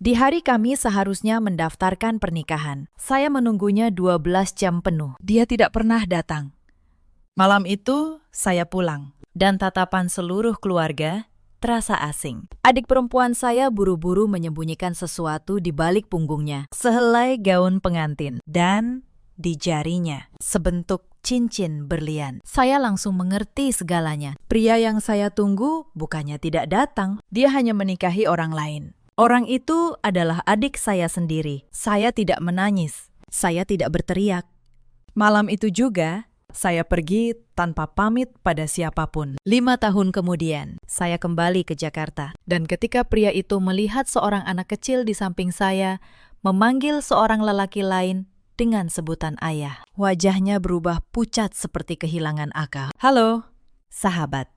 Di hari kami seharusnya mendaftarkan pernikahan. Saya menunggunya 12 jam penuh. Dia tidak pernah datang. Malam itu, saya pulang. Dan tatapan seluruh keluarga terasa asing. Adik perempuan saya buru-buru menyembunyikan sesuatu di balik punggungnya. Sehelai gaun pengantin. Dan di jarinya, sebentuk cincin berlian. Saya langsung mengerti segalanya. Pria yang saya tunggu bukannya tidak datang. Dia hanya menikahi orang lain. Orang itu adalah adik saya sendiri. Saya tidak menangis. Saya tidak berteriak. Malam itu juga, saya pergi tanpa pamit pada siapapun. 5 tahun kemudian, saya kembali ke Jakarta. Dan ketika pria itu melihat seorang anak kecil di samping saya, memanggil seorang lelaki lain dengan sebutan ayah. Wajahnya berubah pucat seperti kehilangan akal. Halo, sahabat.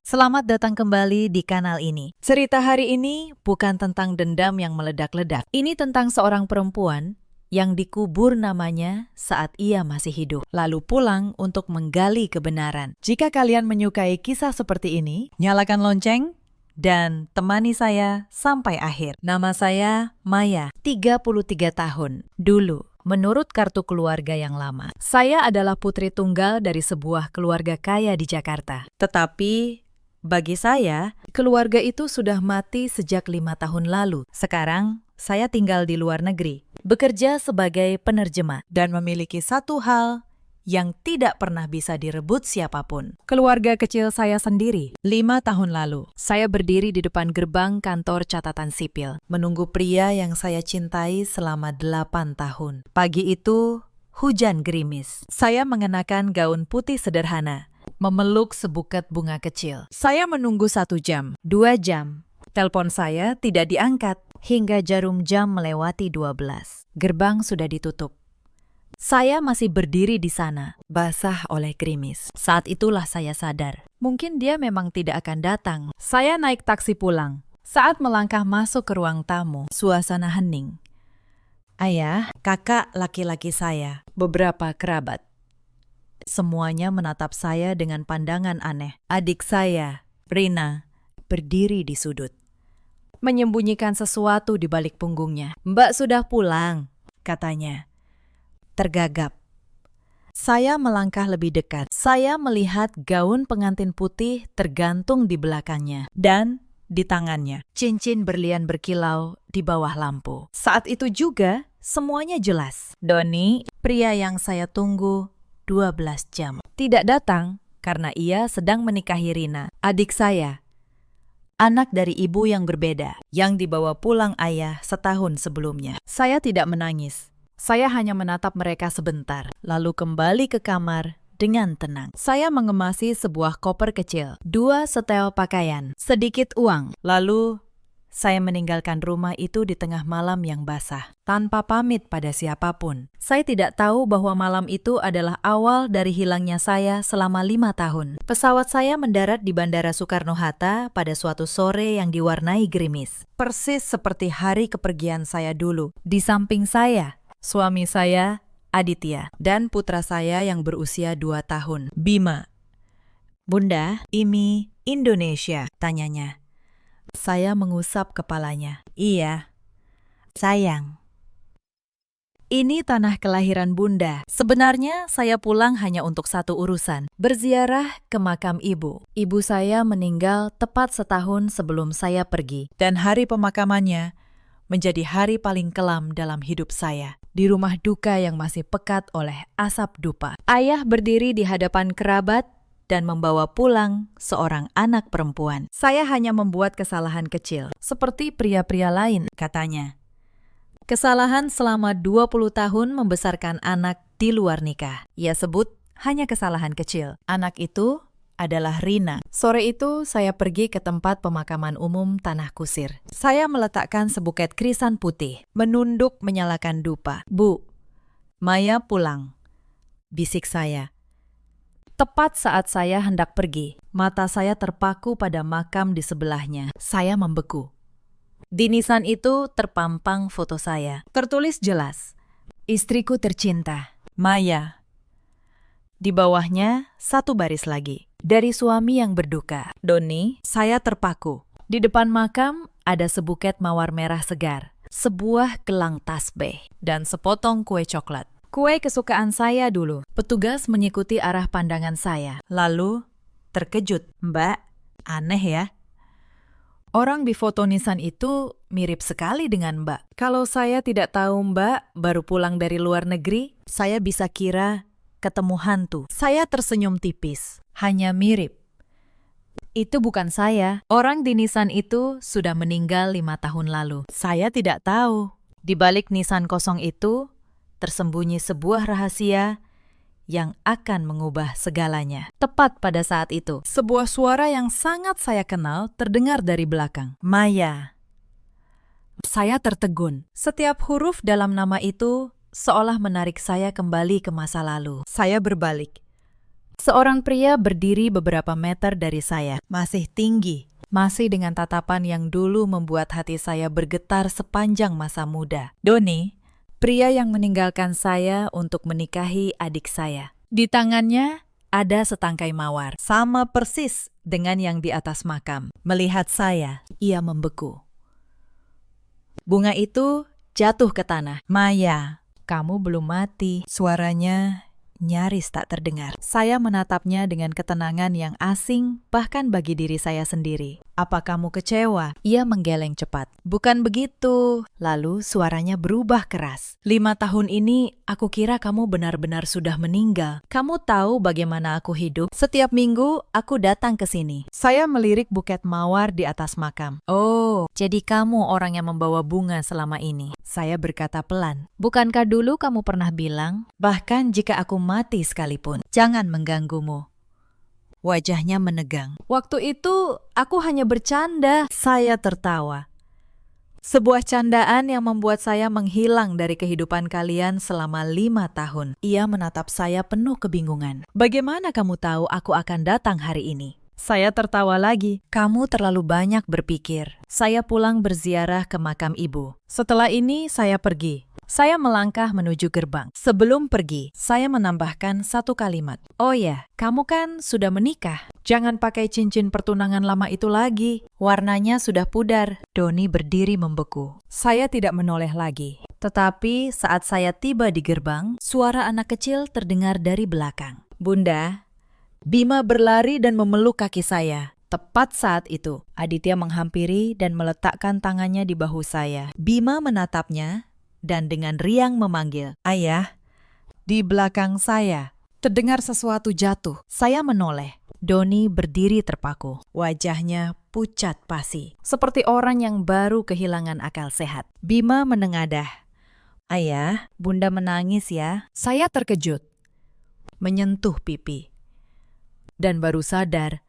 Selamat datang kembali di kanal ini. Cerita hari ini bukan tentang dendam yang meledak-ledak. Ini tentang seorang perempuan yang dikubur namanya saat ia masih hidup, lalu pulang untuk menggali kebenaran. Jika kalian menyukai kisah seperti ini, nyalakan lonceng dan temani saya sampai akhir. Nama saya Maya, 33 tahun. Dulu, menurut kartu keluarga yang lama, saya adalah putri tunggal dari sebuah keluarga kaya di Jakarta. Tetapi bagi saya, keluarga itu sudah mati sejak 5 tahun lalu. Sekarang, saya tinggal di luar negeri, bekerja sebagai penerjemah, dan memiliki satu hal yang tidak pernah bisa direbut siapapun. Keluarga kecil saya sendiri. 5 tahun lalu, saya berdiri di depan gerbang kantor catatan sipil, menunggu pria yang saya cintai selama 8 tahun. Pagi itu, hujan gerimis. Saya mengenakan gaun putih sederhana, memeluk sebuket bunga kecil. Saya menunggu 1 jam, 2 jam. Telepon saya tidak diangkat hingga jarum jam melewati 12. Gerbang sudah ditutup. Saya masih berdiri di sana, basah oleh gerimis. Saat itulah saya sadar, mungkin dia memang tidak akan datang. Saya naik taksi pulang. Saat melangkah masuk ke ruang tamu, suasana hening. Ayah, kakak laki-laki saya, beberapa kerabat. Semuanya menatap saya dengan pandangan aneh. Adik saya, Rina, berdiri di sudut, menyembunyikan sesuatu di balik punggungnya. Mbak sudah pulang, katanya. Tergagap. Saya melangkah lebih dekat. Saya melihat gaun pengantin putih tergantung di belakangnya. Dan di tangannya, cincin berlian berkilau di bawah lampu. Saat itu juga, semuanya jelas. Doni, pria yang saya tunggu 12 jam. Tidak datang karena ia sedang menikahi Rina, adik saya. Anak dari ibu yang berbeda, yang dibawa pulang ayah setahun sebelumnya. Saya tidak menangis. Saya hanya menatap mereka sebentar, lalu kembali ke kamar dengan tenang. Saya mengemasi sebuah koper kecil, 2 setel pakaian, sedikit uang. Lalu, saya meninggalkan rumah itu di tengah malam yang basah, tanpa pamit pada siapapun. Saya tidak tahu bahwa malam itu adalah awal dari hilangnya saya selama 5 tahun. Pesawat saya mendarat di Bandara Soekarno-Hatta pada suatu sore yang diwarnai gerimis. Persis seperti hari kepergian saya dulu. Di samping saya, suami saya, Aditya, dan putra saya yang berusia 2 tahun, Bima. Bunda, ini Indonesia, tanyanya. Saya mengusap kepalanya. Iya, sayang. Ini tanah kelahiran Bunda. Sebenarnya saya pulang hanya untuk satu urusan, berziarah ke makam ibu. Ibu saya meninggal tepat setahun sebelum saya pergi. Dan hari pemakamannya menjadi hari paling kelam dalam hidup saya. Di rumah duka yang masih pekat oleh asap dupa. Ayah berdiri di hadapan kerabat dan membawa pulang seorang anak perempuan. Saya hanya membuat kesalahan kecil, seperti pria-pria lain, katanya. Kesalahan selama 20 tahun membesarkan anak di luar nikah. Ia sebut hanya kesalahan kecil. Anak itu adalah Rina. Sore itu saya pergi ke tempat pemakaman umum Tanah Kusir. Saya meletakkan sebuket krisan putih, menunduk menyalakan dupa. Bu, Maya pulang, bisik saya. Tepat saat saya hendak pergi, mata saya terpaku pada makam di sebelahnya. Saya membeku. Di nisan itu terpampang foto saya. Tertulis jelas, istriku tercinta, Maya. Di bawahnya, 1 baris lagi. Dari suami yang berduka. Doni, saya terpaku. Di depan makam ada sebuket mawar merah segar, sebuah gelang tasbih, dan sepotong kue coklat. Kue kesukaan saya dulu. Petugas mengikuti arah pandangan saya, lalu terkejut. Mbak, aneh ya. Orang di foto nisan itu mirip sekali dengan Mbak. Kalau saya tidak tahu Mbak baru pulang dari luar negeri, saya bisa kira ketemu hantu. Saya tersenyum tipis. Hanya mirip. Itu bukan saya. Orang di nisan itu sudah meninggal 5 tahun lalu. Saya tidak tahu. Di balik nisan kosong itu, tersembunyi sebuah rahasia yang akan mengubah segalanya. Tepat pada saat itu, sebuah suara yang sangat saya kenal terdengar dari belakang. Maya. Saya tertegun. Setiap huruf dalam nama itu seolah menarik saya kembali ke masa lalu. Saya berbalik. Seorang pria berdiri beberapa meter dari saya, masih tinggi, masih dengan tatapan yang dulu membuat hati saya bergetar sepanjang masa muda. Doni, pria yang meninggalkan saya untuk menikahi adik saya. Di tangannya ada setangkai mawar, sama persis dengan yang di atas makam. Melihat saya, ia membeku. Bunga itu jatuh ke tanah. Maya, kamu belum mati. Suaranya nyaris tak terdengar. Saya menatapnya dengan ketenangan yang asing, bahkan bagi diri saya sendiri. Apa kamu kecewa? Ia menggeleng cepat. Bukan begitu. Lalu suaranya berubah keras. 5 tahun ini, aku kira kamu benar-benar sudah meninggal. Kamu tahu bagaimana aku hidup? Setiap minggu, aku datang ke sini. Saya melirik buket mawar di atas makam. Oh, jadi kamu orang yang membawa bunga selama ini. Saya berkata pelan. Bukankah dulu kamu pernah bilang, bahkan jika aku mati sekalipun, jangan mengganggumu. Wajahnya menegang. Waktu itu, aku hanya bercanda. Saya tertawa. Sebuah candaan yang membuat saya menghilang dari kehidupan kalian selama 5 tahun. Ia menatap saya penuh kebingungan. Bagaimana kamu tahu aku akan datang hari ini? Saya tertawa lagi. Kamu terlalu banyak berpikir. Saya pulang berziarah ke makam ibu. Setelah ini, saya pergi. Saya melangkah menuju gerbang. Sebelum pergi, saya menambahkan satu kalimat. Oh ya, kamu kan sudah menikah. Jangan pakai cincin pertunangan lama itu lagi. Warnanya sudah pudar. Doni berdiri membeku. Saya tidak menoleh lagi. Tetapi saat saya tiba di gerbang, suara anak kecil terdengar dari belakang. Bunda, Bima berlari dan memeluk kaki saya. Tepat saat itu, Aditya menghampiri dan meletakkan tangannya di bahu saya. Bima menatapnya dan dengan riang memanggil, "Ayah." Di belakang saya terdengar sesuatu jatuh. Saya menoleh. Doni berdiri terpaku. Wajahnya pucat pasi, seperti orang yang baru kehilangan akal sehat. Bima menengadah. "Ayah, Bunda menangis ya." Saya terkejut, menyentuh pipi, dan baru sadar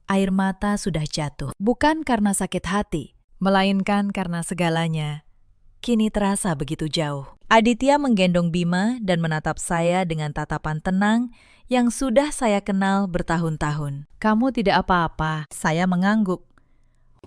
air mata sudah jatuh. Bukan karena sakit hati, melainkan karena segalanya kini terasa begitu jauh. Aditya menggendong Bima dan menatap saya dengan tatapan tenang yang sudah saya kenal bertahun-tahun. Kamu tidak apa-apa, saya mengangguk.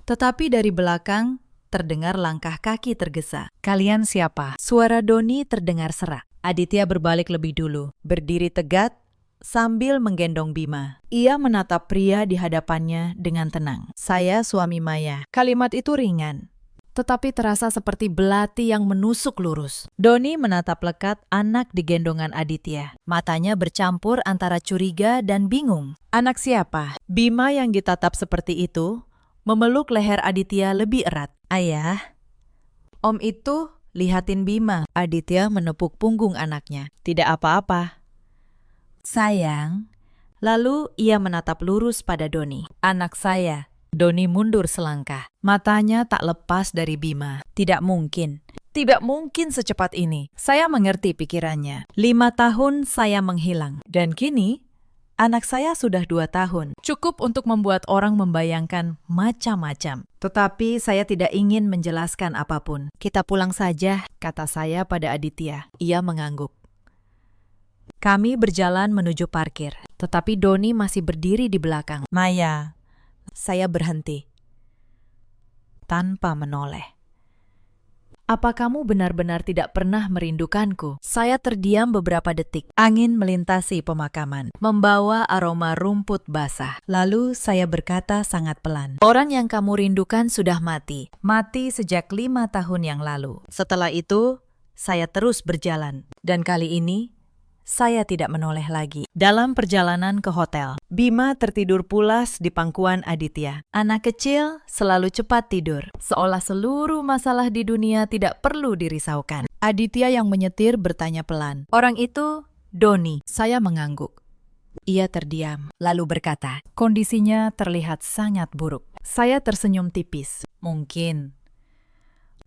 Tetapi dari belakang terdengar langkah kaki tergesa. Kalian siapa? Suara Doni terdengar serak. Aditya berbalik lebih dulu, berdiri tegak sambil menggendong Bima. Ia menatap pria di hadapannya dengan tenang. Saya suami Maya. Kalimat itu ringan, tetapi terasa seperti belati yang menusuk lurus. Doni menatap lekat anak di gendongan Aditya. Matanya bercampur antara curiga dan bingung. Anak siapa? Bima yang ditatap seperti itu memeluk leher Aditya lebih erat. Ayah. Om itu lihatin Bima. Aditya menepuk punggung anaknya. Tidak apa-apa. Sayang. Lalu ia menatap lurus pada Doni. Anak saya. Doni mundur selangkah. Matanya tak lepas dari Bima. Tidak mungkin. Tidak mungkin secepat ini. Saya mengerti pikirannya. 5 tahun saya menghilang. Dan kini, anak saya sudah 2 tahun. Cukup untuk membuat orang membayangkan macam-macam. Tetapi saya tidak ingin menjelaskan apapun. Kita pulang saja, kata saya pada Aditya. Ia mengangguk. Kami berjalan menuju parkir. Tetapi Doni masih berdiri di belakang. Maya. Saya berhenti tanpa menoleh. Apa kamu benar-benar tidak pernah merindukanku? Saya terdiam beberapa detik. Angin melintasi pemakaman, membawa aroma rumput basah. Lalu saya berkata sangat pelan, orang yang kamu rindukan sudah mati. Mati sejak 5 tahun yang lalu. Setelah itu, saya terus berjalan. Dan kali ini, saya tidak menoleh lagi. Dalam perjalanan ke hotel, Bima tertidur pulas di pangkuan Aditya. Anak kecil selalu cepat tidur, seolah seluruh masalah di dunia tidak perlu dirisaukan. Aditya yang menyetir bertanya pelan, orang itu Doni. Saya mengangguk. Ia terdiam, lalu berkata, kondisinya terlihat sangat buruk. Saya tersenyum tipis. Mungkin.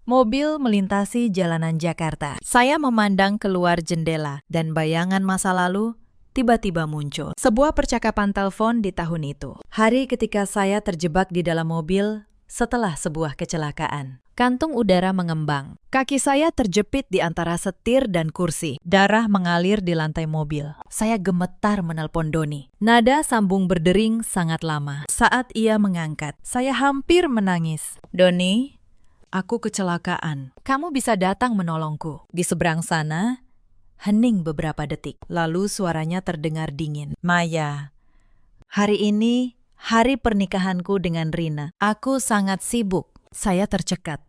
Mobil melintasi jalanan Jakarta. Saya memandang keluar jendela dan bayangan masa lalu tiba-tiba muncul. Sebuah percakapan telepon di tahun itu. Hari ketika saya terjebak di dalam mobil setelah sebuah kecelakaan. Kantung udara mengembang. Kaki saya terjepit di antara setir dan kursi. Darah mengalir di lantai mobil. Saya gemetar menelpon Doni. Nada sambung berdering sangat lama. Saat ia mengangkat, saya hampir menangis. Doni, aku kecelakaan. Kamu bisa datang menolongku. Di seberang sana, hening beberapa detik. Lalu suaranya terdengar dingin. Maya, hari ini hari pernikahanku dengan Rina. Aku sangat sibuk. Saya tercekat.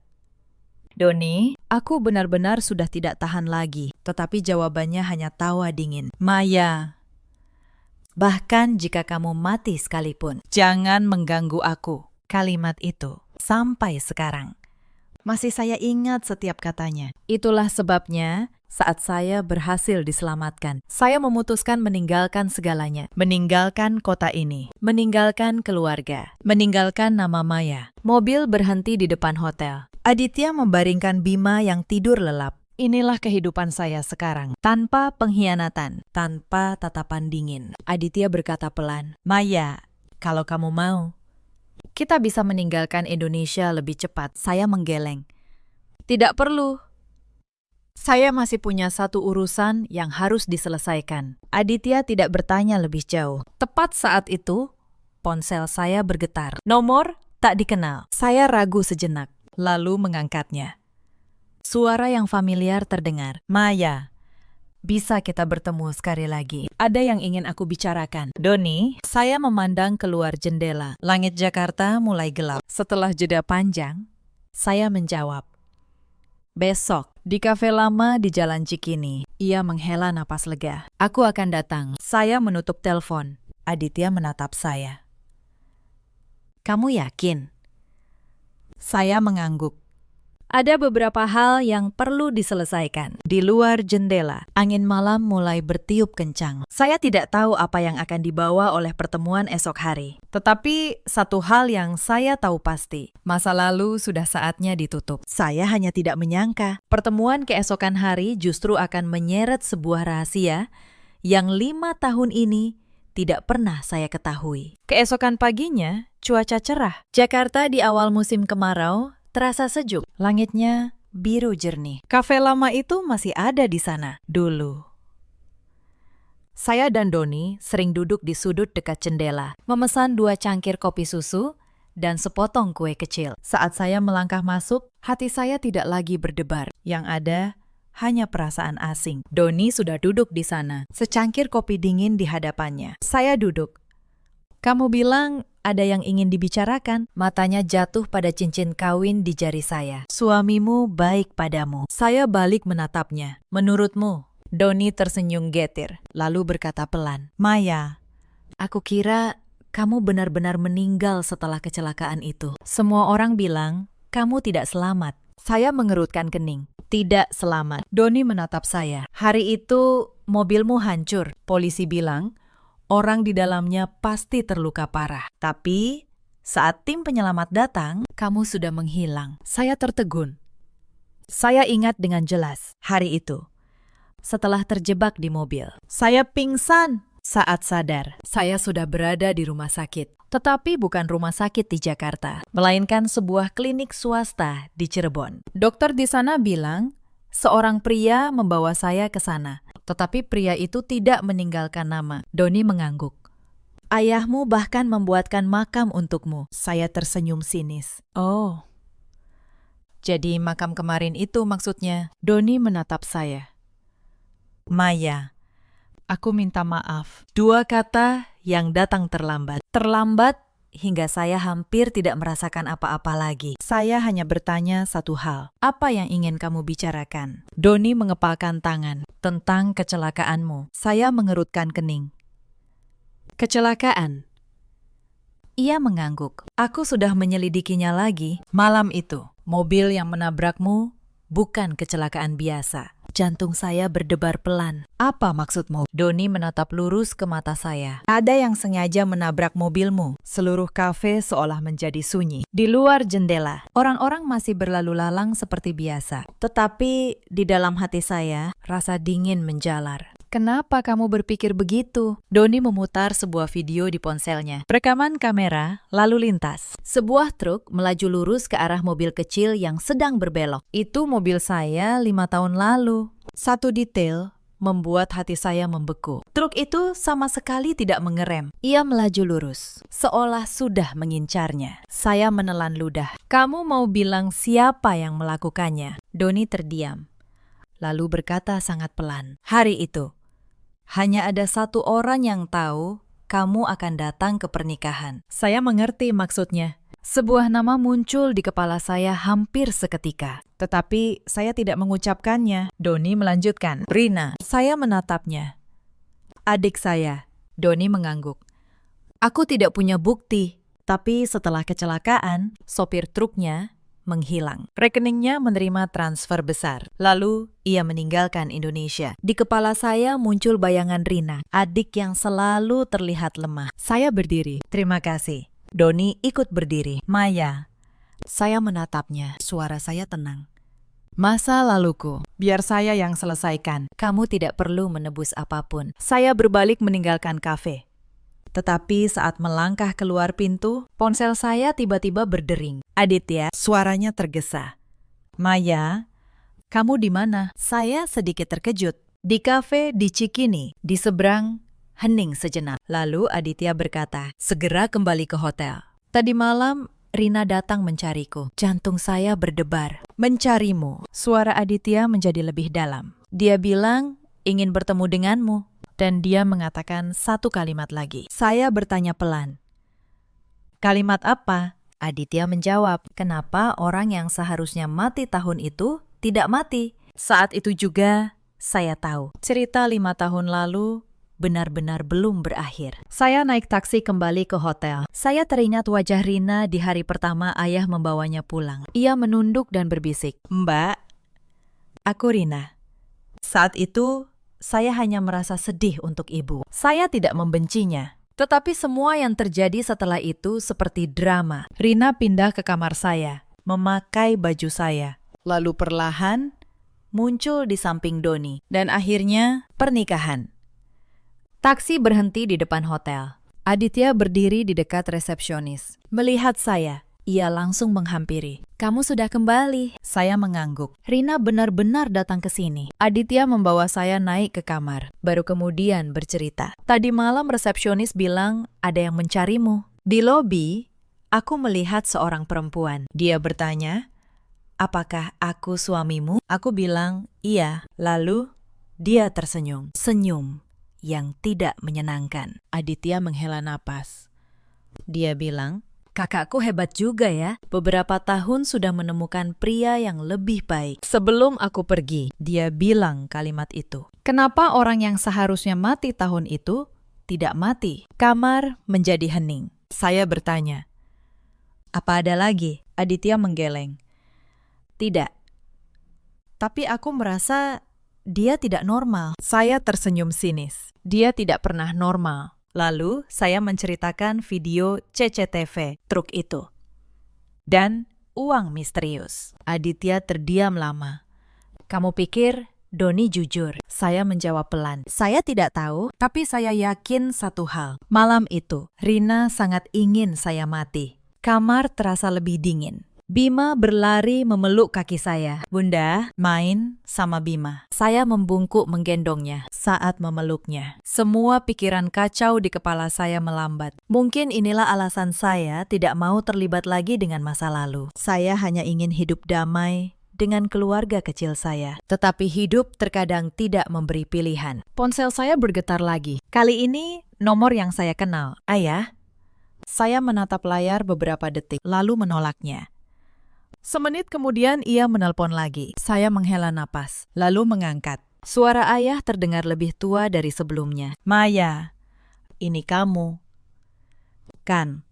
Doni, aku benar-benar sudah tidak tahan lagi. Tetapi jawabannya hanya tawa dingin. Maya, bahkan jika kamu mati sekalipun, jangan mengganggu aku. Kalimat itu, sampai sekarang, masih saya ingat setiap katanya. Itulah sebabnya saat saya berhasil diselamatkan, saya memutuskan meninggalkan segalanya. Meninggalkan kota ini, meninggalkan keluarga, meninggalkan nama Maya. Mobil berhenti di depan hotel. Aditya membaringkan Bima yang tidur lelap. Inilah kehidupan saya sekarang, tanpa pengkhianatan, tanpa tatapan dingin. Aditya berkata pelan, Maya, kalau kamu mau, kita bisa meninggalkan Indonesia lebih cepat. Saya menggeleng. Tidak perlu. Saya masih punya satu urusan yang harus diselesaikan. Aditya tidak bertanya lebih jauh. Tepat saat itu, ponsel saya bergetar. Nomor tak dikenal. Saya ragu sejenak, lalu mengangkatnya. Suara yang familiar terdengar. Maya, bisa kita bertemu sekali lagi. Ada yang ingin aku bicarakan. Doni, saya memandang keluar jendela. Langit Jakarta mulai gelap. Setelah jeda panjang, saya menjawab. Besok, di kafe lama di Jalan Cikini. Ia menghela napas lega. Aku akan datang. Saya menutup telepon. Aditya menatap saya. Kamu yakin? Saya mengangguk. Ada beberapa hal yang perlu diselesaikan. Di luar jendela, angin malam mulai bertiup kencang. Saya tidak tahu apa yang akan dibawa oleh pertemuan esok hari. Tetapi satu hal yang saya tahu pasti, masa lalu sudah saatnya ditutup. Saya hanya tidak menyangka, pertemuan keesokan hari justru akan menyeret sebuah rahasia yang 5 tahun ini tidak pernah saya ketahui. Keesokan paginya, cuaca cerah. Jakarta di awal musim kemarau terasa sejuk, langitnya biru jernih. Kafe lama itu masih ada di sana, dulu. Saya dan Doni sering duduk di sudut dekat jendela, memesan 2 cangkir kopi susu dan sepotong kue kecil. Saat saya melangkah masuk, hati saya tidak lagi berdebar. Yang ada hanya perasaan asing. Doni sudah duduk di sana, secangkir kopi dingin di hadapannya. Saya duduk. Kamu bilang ada yang ingin dibicarakan. Matanya jatuh pada cincin kawin di jari saya. Suamimu baik padamu. Saya balik menatapnya. Menurutmu? Doni tersenyum getir, lalu berkata pelan. Maya, aku kira kamu benar-benar meninggal setelah kecelakaan itu. Semua orang bilang kamu tidak selamat. Saya mengerutkan kening. Tidak selamat. Doni menatap saya. Hari itu mobilmu hancur. Polisi bilang orang di dalamnya pasti terluka parah. Tapi saat tim penyelamat datang, kamu sudah menghilang. Saya tertegun. Saya ingat dengan jelas hari itu. Setelah terjebak di mobil, saya pingsan. Saat sadar, saya sudah berada di rumah sakit. Tetapi bukan rumah sakit di Jakarta, melainkan sebuah klinik swasta di Cirebon. Dokter di sana bilang, seorang pria membawa saya ke sana. Tetapi pria itu tidak meninggalkan nama. Doni mengangguk. Ayahmu bahkan membuatkan makam untukmu. Saya tersenyum sinis. Oh, Jadi makam kemarin itu maksudnya. Doni menatap saya. Maya, aku minta maaf. Dua kata yang datang terlambat. Terlambat hingga saya hampir tidak merasakan apa-apa lagi. Saya hanya bertanya satu hal. Apa yang ingin kamu bicarakan? Doni mengepalkan tangan. Tentang kecelakaanmu. Saya mengerutkan kening. Kecelakaan? Ia mengangguk. Aku sudah menyelidikinya lagi. Malam itu, mobil yang menabrakmu bukan kecelakaan biasa. Jantung saya berdebar pelan. Apa maksudmu? Doni menatap lurus ke mata saya. Ada yang sengaja menabrak mobilmu. Seluruh kafe seolah menjadi sunyi. Di luar jendela, orang-orang masih berlalu lalang seperti biasa. Tetapi di dalam hati saya, rasa dingin menjalar. Kenapa kamu berpikir begitu? Doni memutar sebuah video di ponselnya. Rekaman kamera lalu lintas. Sebuah truk melaju lurus ke arah mobil kecil yang sedang berbelok. Itu mobil saya 5 tahun lalu. Satu detail membuat hati saya membeku. Truk itu sama sekali tidak mengerem. Ia melaju lurus, seolah sudah mengincarnya. Saya menelan ludah. Kamu mau bilang siapa yang melakukannya? Doni terdiam. Lalu berkata sangat pelan. Hari itu, hanya ada satu orang yang tahu kamu akan datang ke pernikahan. Saya mengerti maksudnya. Sebuah nama muncul di kepala saya hampir seketika. Tetapi saya tidak mengucapkannya. Doni melanjutkan. Rina. Saya menatapnya. Adik saya. Doni mengangguk. Aku tidak punya bukti. Tapi setelah kecelakaan, sopir truknya menghilang. Rekeningnya menerima transfer besar. Lalu, ia meninggalkan Indonesia. Di kepala saya muncul bayangan Rina, adik yang selalu terlihat lemah. Saya berdiri. Terima kasih. Doni ikut berdiri. Maya. Saya menatapnya. Suara saya tenang. Masa laluku, biar saya yang selesaikan. Kamu tidak perlu menebus apapun. Saya berbalik meninggalkan kafe. Tetapi saat melangkah keluar pintu, ponsel saya tiba-tiba berdering. Aditya, suaranya tergesa. Maya, kamu di mana? Saya sedikit terkejut. Di kafe di Cikini, di seberang, hening sejenak. Lalu Aditya berkata, segera kembali ke hotel. Tadi malam, Rina datang mencariku. Jantung saya berdebar. Mencarimu. Suara Aditya menjadi lebih dalam. Dia bilang, ingin bertemu denganmu. Dan dia mengatakan satu kalimat lagi. Saya bertanya pelan. Kalimat apa? Aditya menjawab, kenapa orang yang seharusnya mati tahun itu tidak mati? Saat itu juga, saya tahu. Cerita 5 tahun lalu benar-benar belum berakhir. Saya naik taksi kembali ke hotel. Saya teringat wajah Rina di hari pertama ayah membawanya pulang. Ia menunduk dan berbisik, Mbak, aku Rina. Saat itu, saya hanya merasa sedih untuk ibu. Saya tidak membencinya. Tetapi semua yang terjadi setelah itu seperti drama. Rina pindah ke kamar saya, memakai baju saya. Lalu perlahan muncul di samping Doni. Dan akhirnya pernikahan. Taksi berhenti di depan hotel. Aditya berdiri di dekat resepsionis. Melihat saya, ia langsung menghampiri. Kamu sudah kembali. Saya mengangguk. Rina benar-benar datang ke sini. Aditya membawa saya naik ke kamar. Baru kemudian bercerita. Tadi malam resepsionis bilang ada yang mencarimu. Di lobi, aku melihat seorang perempuan. Dia bertanya, apakah aku suamimu? Aku bilang, iya. Lalu, dia tersenyum. Senyum yang tidak menyenangkan. Aditya menghela napas. Dia bilang, kakakku hebat juga ya. Beberapa tahun sudah menemukan pria yang lebih baik. Sebelum aku pergi, dia bilang kalimat itu. Kenapa orang yang seharusnya mati tahun itu tidak mati? Kamar menjadi hening. Saya bertanya, apa ada lagi? Aditya menggeleng. Tidak. Tapi aku merasa dia tidak normal. Saya tersenyum sinis. Dia tidak pernah normal. Lalu, saya menceritakan video CCTV truk itu. Dan uang misterius. Aditya terdiam lama. Kamu pikir Doni jujur? Saya menjawab pelan. Saya tidak tahu, tapi saya yakin satu hal. Malam itu, Rina sangat ingin saya mati. Kamar terasa lebih dingin. Bima berlari memeluk kaki saya. Bunda, main sama Bima. Saya membungkuk menggendongnya saat memeluknya. Semua pikiran kacau di kepala saya melambat. Mungkin inilah alasan saya tidak mau terlibat lagi dengan masa lalu. Saya hanya ingin hidup damai dengan keluarga kecil saya. Tetapi hidup terkadang tidak memberi pilihan. Ponsel saya bergetar lagi. Kali ini nomor yang saya kenal. Ayah. Saya menatap layar beberapa detik, lalu menolaknya. Semenit kemudian ia menelpon lagi. Saya menghela napas, lalu mengangkat. Suara ayah terdengar lebih tua dari sebelumnya. Maya, ini kamu. Kan,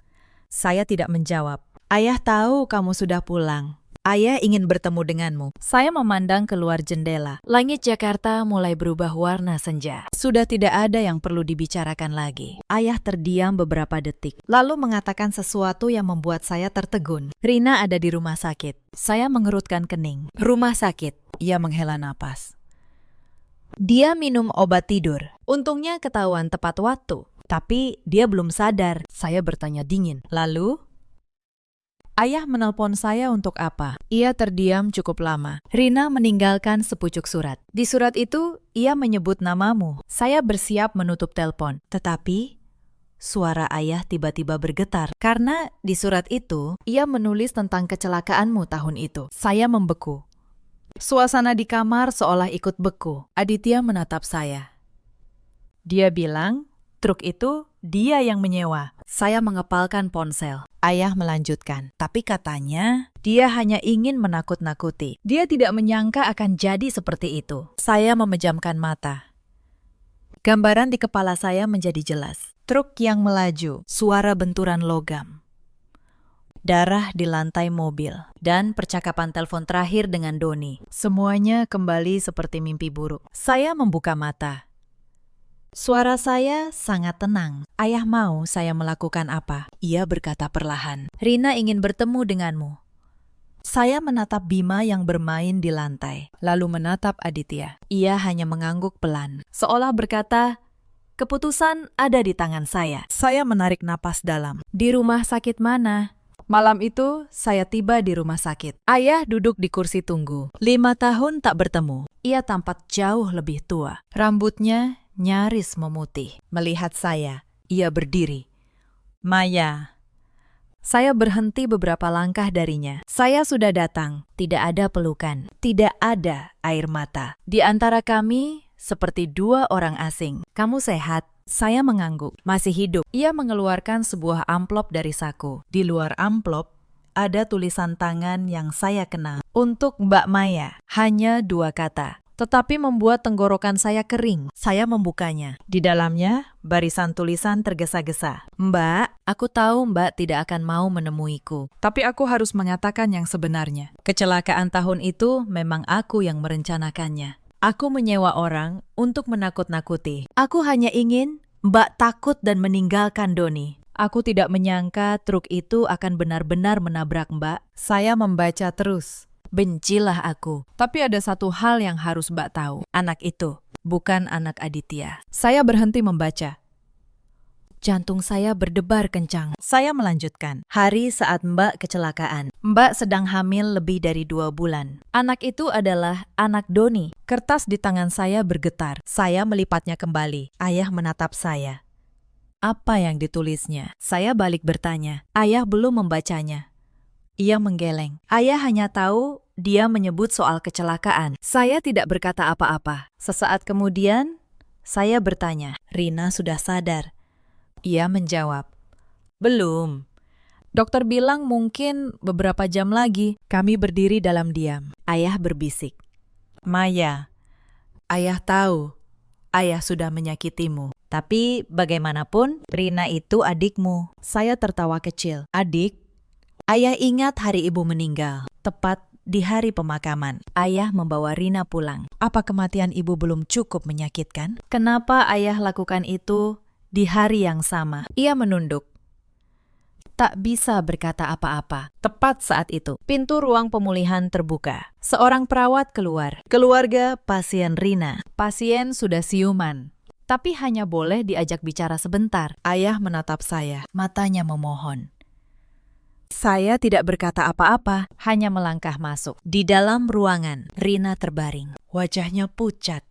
saya tidak menjawab. Ayah tahu kamu sudah pulang. Ayah ingin bertemu denganmu. Saya memandang keluar jendela. Langit Jakarta mulai berubah warna senja. Sudah tidak ada yang perlu dibicarakan lagi. Ayah terdiam beberapa detik, lalu mengatakan sesuatu yang membuat saya tertegun. Rina ada di rumah sakit. Saya mengerutkan kening. Rumah sakit. Ia menghela napas. Dia minum obat tidur. Untungnya ketahuan tepat waktu. Tapi dia belum sadar. Saya bertanya dingin. Lalu? Ayah menelpon saya untuk apa? Ia terdiam cukup lama. Rina meninggalkan sepucuk surat. Di surat itu, ia menyebut namamu. Saya bersiap menutup telepon. Tetapi, suara ayah tiba-tiba bergetar. Karena di surat itu, ia menulis tentang kecelakaanmu tahun itu. Saya membeku. Suasana di kamar seolah ikut beku. Aditya menatap saya. Dia bilang, truk itu dia yang menyewa. Saya mengepalkan ponsel. Ayah melanjutkan, tapi katanya dia hanya ingin menakut-nakuti. Dia tidak menyangka akan jadi seperti itu. Saya memejamkan mata. Gambaran di kepala saya menjadi jelas. Truk yang melaju, suara benturan logam, darah di lantai mobil, dan percakapan telepon terakhir dengan Doni. Semuanya kembali seperti mimpi buruk. Saya membuka mata. Suara saya sangat tenang. Ayah mau saya melakukan apa? Ia berkata perlahan. Rina ingin bertemu denganmu. Saya menatap Bima yang bermain di lantai, lalu menatap Aditya. Ia hanya mengangguk pelan, seolah berkata, keputusan ada di tangan saya. Saya menarik napas dalam. Di rumah sakit mana? Malam itu, saya tiba di rumah sakit. Ayah duduk di kursi tunggu. 5 tahun tak bertemu. Ia tampak jauh lebih tua. Rambutnya nyaris memutih. Melihat saya, ia berdiri. Maya. Saya berhenti beberapa langkah darinya. Saya sudah datang. Tidak ada pelukan. Tidak ada air mata. Di antara kami, seperti 2 orang asing. Kamu sehat? Saya mengangguk. Masih hidup. Ia mengeluarkan sebuah amplop dari saku. Di luar amplop, ada tulisan tangan yang saya kenal. Untuk Mbak Maya. Hanya 2 kata. Tetapi membuat tenggorokan saya kering. Saya membukanya. Di dalamnya, barisan tulisan tergesa-gesa. Mbak, aku tahu Mbak tidak akan mau menemuiku. Tapi aku harus mengatakan yang sebenarnya. Kecelakaan tahun itu memang aku yang merencanakannya. Aku menyewa orang untuk menakut-nakuti. Aku hanya ingin Mbak takut dan meninggalkan Doni. Aku tidak menyangka truk itu akan benar-benar menabrak Mbak. Saya membaca terus. Bencilah aku. Tapi ada satu hal yang harus Mbak tahu. Anak itu bukan anak Aditya. Saya berhenti membaca. Jantung saya berdebar kencang. Saya melanjutkan. Hari saat Mbak kecelakaan. Mbak sedang hamil lebih dari 2 bulan. Anak itu adalah anak Doni. Kertas di tangan saya bergetar. Saya melipatnya kembali. Ayah menatap saya. Apa yang ditulisnya? Saya balik bertanya. Ayah belum membacanya. Ia menggeleng. Ayah hanya tahu dia menyebut soal kecelakaan. Saya tidak berkata apa-apa. Sesaat kemudian, saya bertanya, Rina sudah sadar? Ia menjawab, belum. Dokter bilang mungkin beberapa jam lagi. Kami berdiri dalam diam. Ayah berbisik, Maya, ayah tahu. Ayah sudah menyakitimu. Tapi bagaimanapun, Rina itu adikmu. Saya tertawa kecil. Adik? Ayah ingat hari ibu meninggal. Tepat di hari pemakaman, ayah membawa Rina pulang. Apa kematian ibu belum cukup menyakitkan? Kenapa ayah lakukan itu di hari yang sama? Ia menunduk. Tak bisa berkata apa-apa. Tepat saat itu, pintu ruang pemulihan terbuka. Seorang perawat keluar. Keluarga pasien Rina. Pasien sudah siuman, tapi hanya boleh diajak bicara sebentar. Ayah menatap saya, matanya memohon. Saya tidak berkata apa-apa, hanya melangkah masuk. Di dalam ruangan, Rina terbaring. Wajahnya pucat,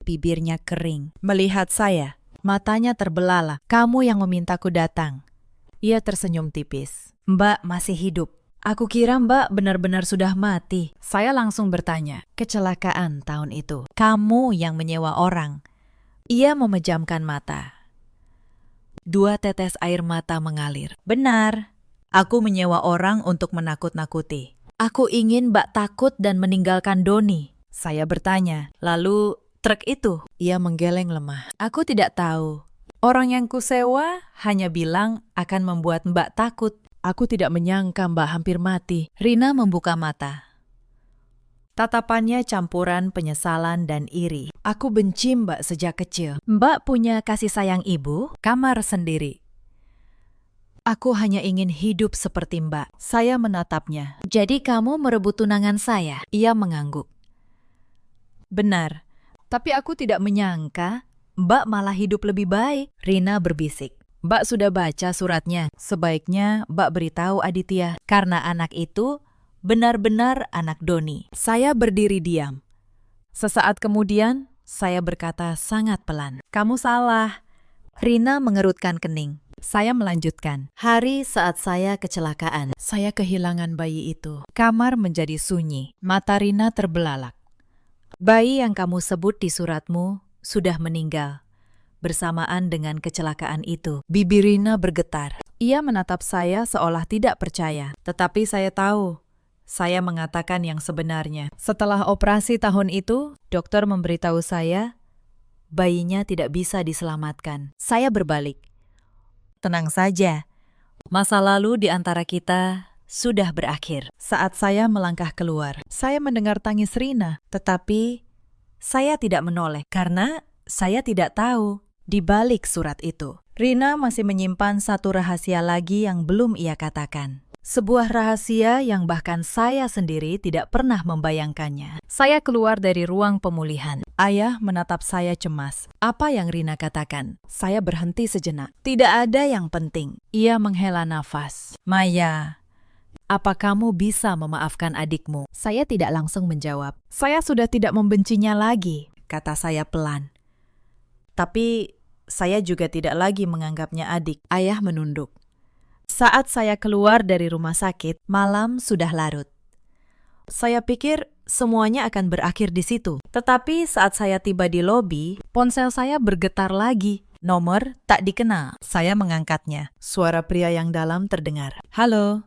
bibirnya kering. Melihat saya, matanya terbelalak. Kamu yang memintaku datang. Ia tersenyum tipis. Mbak masih hidup. Aku kira Mbak benar-benar sudah mati. Saya langsung bertanya, kecelakaan tahun itu. Kamu yang menyewa orang. Ia memejamkan mata. 2 tetes air mata mengalir. Benar, aku menyewa orang untuk menakut-nakuti. Aku ingin Mbak takut dan meninggalkan Doni. Saya bertanya, lalu truk itu? Ia menggeleng lemah. Aku tidak tahu. Orang yang kusewa hanya bilang akan membuat Mbak takut. Aku tidak menyangka Mbak hampir mati. Rina membuka mata. Tatapannya campuran penyesalan dan iri. Aku benci Mbak sejak kecil. Mbak punya kasih sayang ibu, kamar sendiri. Aku hanya ingin hidup seperti Mbak. Saya menatapnya. Jadi kamu merebut tunangan saya? Ia mengangguk. Benar, tapi aku tidak menyangka Mbak malah hidup lebih baik. Rina berbisik. Mbak sudah baca suratnya. Sebaiknya Mbak beritahu Aditya. Karena anak itu benar-benar anak Doni. Saya berdiri diam. Sesaat kemudian, saya berkata sangat pelan. Kamu salah. Rina mengerutkan kening. Saya melanjutkan. Hari saat saya kecelakaan, saya kehilangan bayi itu. Kamar menjadi sunyi. Mata Rina terbelalak. Bayi yang kamu sebut di suratmu sudah meninggal. Bersamaan dengan kecelakaan itu. Bibir Rina bergetar. Ia menatap saya seolah tidak percaya. Tetapi saya tahu. Saya mengatakan yang sebenarnya. Setelah operasi tahun itu, dokter memberitahu saya, bayinya tidak bisa diselamatkan. Saya berbalik. Tenang saja. Masa lalu di antara kita sudah berakhir. Saat saya melangkah keluar, saya mendengar tangis Rina. Tetapi saya tidak menoleh karena saya tidak tahu di balik surat itu. Rina masih menyimpan satu rahasia lagi yang belum ia katakan. Sebuah rahasia yang bahkan saya sendiri tidak pernah membayangkannya. Saya keluar dari ruang pemulihan. Ayah menatap saya cemas. Apa yang Rina katakan? Saya berhenti sejenak. Tidak ada yang penting. Ia menghela nafas. Maya, apa kamu bisa memaafkan adikmu? Saya tidak langsung menjawab. Saya sudah tidak membencinya lagi, kata saya pelan. Tapi saya juga tidak lagi menganggapnya adik. Ayah menunduk. Saat saya keluar dari rumah sakit, malam sudah larut. Saya pikir semuanya akan berakhir di situ. Tetapi saat saya tiba di lobi, ponsel saya bergetar lagi. Nomor tak dikenal. Saya mengangkatnya. Suara pria yang dalam terdengar. Halo.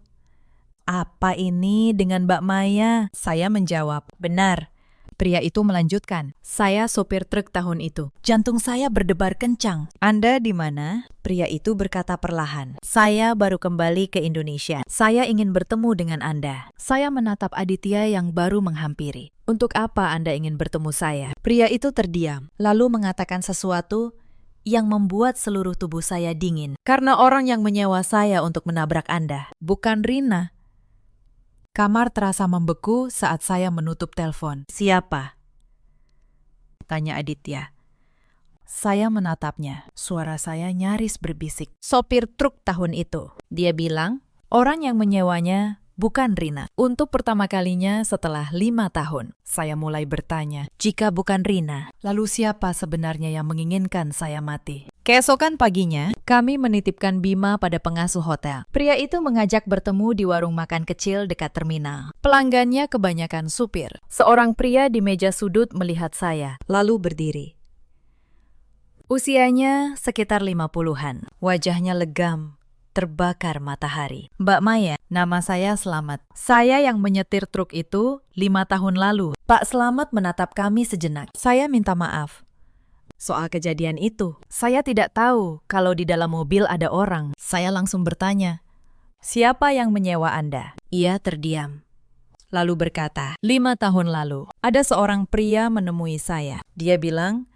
Apa ini dengan Mbak Maya? Saya menjawab. Benar. Pria itu melanjutkan. Saya sopir truk tahun itu. Jantung saya berdebar kencang. Anda di mana? Pria itu berkata perlahan. Saya baru kembali ke Indonesia. Saya ingin bertemu dengan Anda. Saya menatap Aditya yang baru menghampiri. Untuk apa Anda ingin bertemu saya? Pria itu terdiam, lalu mengatakan sesuatu yang membuat seluruh tubuh saya dingin. Karena orang yang menyewa saya untuk menabrak Anda, bukan Rina. Kamar terasa membeku saat saya menutup telepon. Siapa? Tanya Aditya. Saya menatapnya. Suara saya nyaris berbisik. Sopir truk tahun itu. Dia bilang, orang yang menyewanya bukan Rina. Untuk pertama kalinya setelah 5 tahun, saya mulai bertanya, jika bukan Rina, lalu siapa sebenarnya yang menginginkan saya mati? Keesokan paginya, kami menitipkan Bima pada pengasuh hotel. Pria itu mengajak bertemu di warung makan kecil dekat terminal. Pelanggannya kebanyakan supir. Seorang pria di meja sudut melihat saya, lalu berdiri. Usianya sekitar 50-an. Wajahnya legam, terbakar matahari. Mbak Maya, nama saya Slamet. Saya yang menyetir truk itu 5 tahun lalu. Pak Slamet menatap kami sejenak. Saya minta maaf. Soal kejadian itu, saya tidak tahu kalau di dalam mobil ada orang. Saya langsung bertanya, siapa yang menyewa Anda? Ia terdiam. Lalu berkata, 5 tahun lalu, ada seorang pria menemui saya. Dia bilang,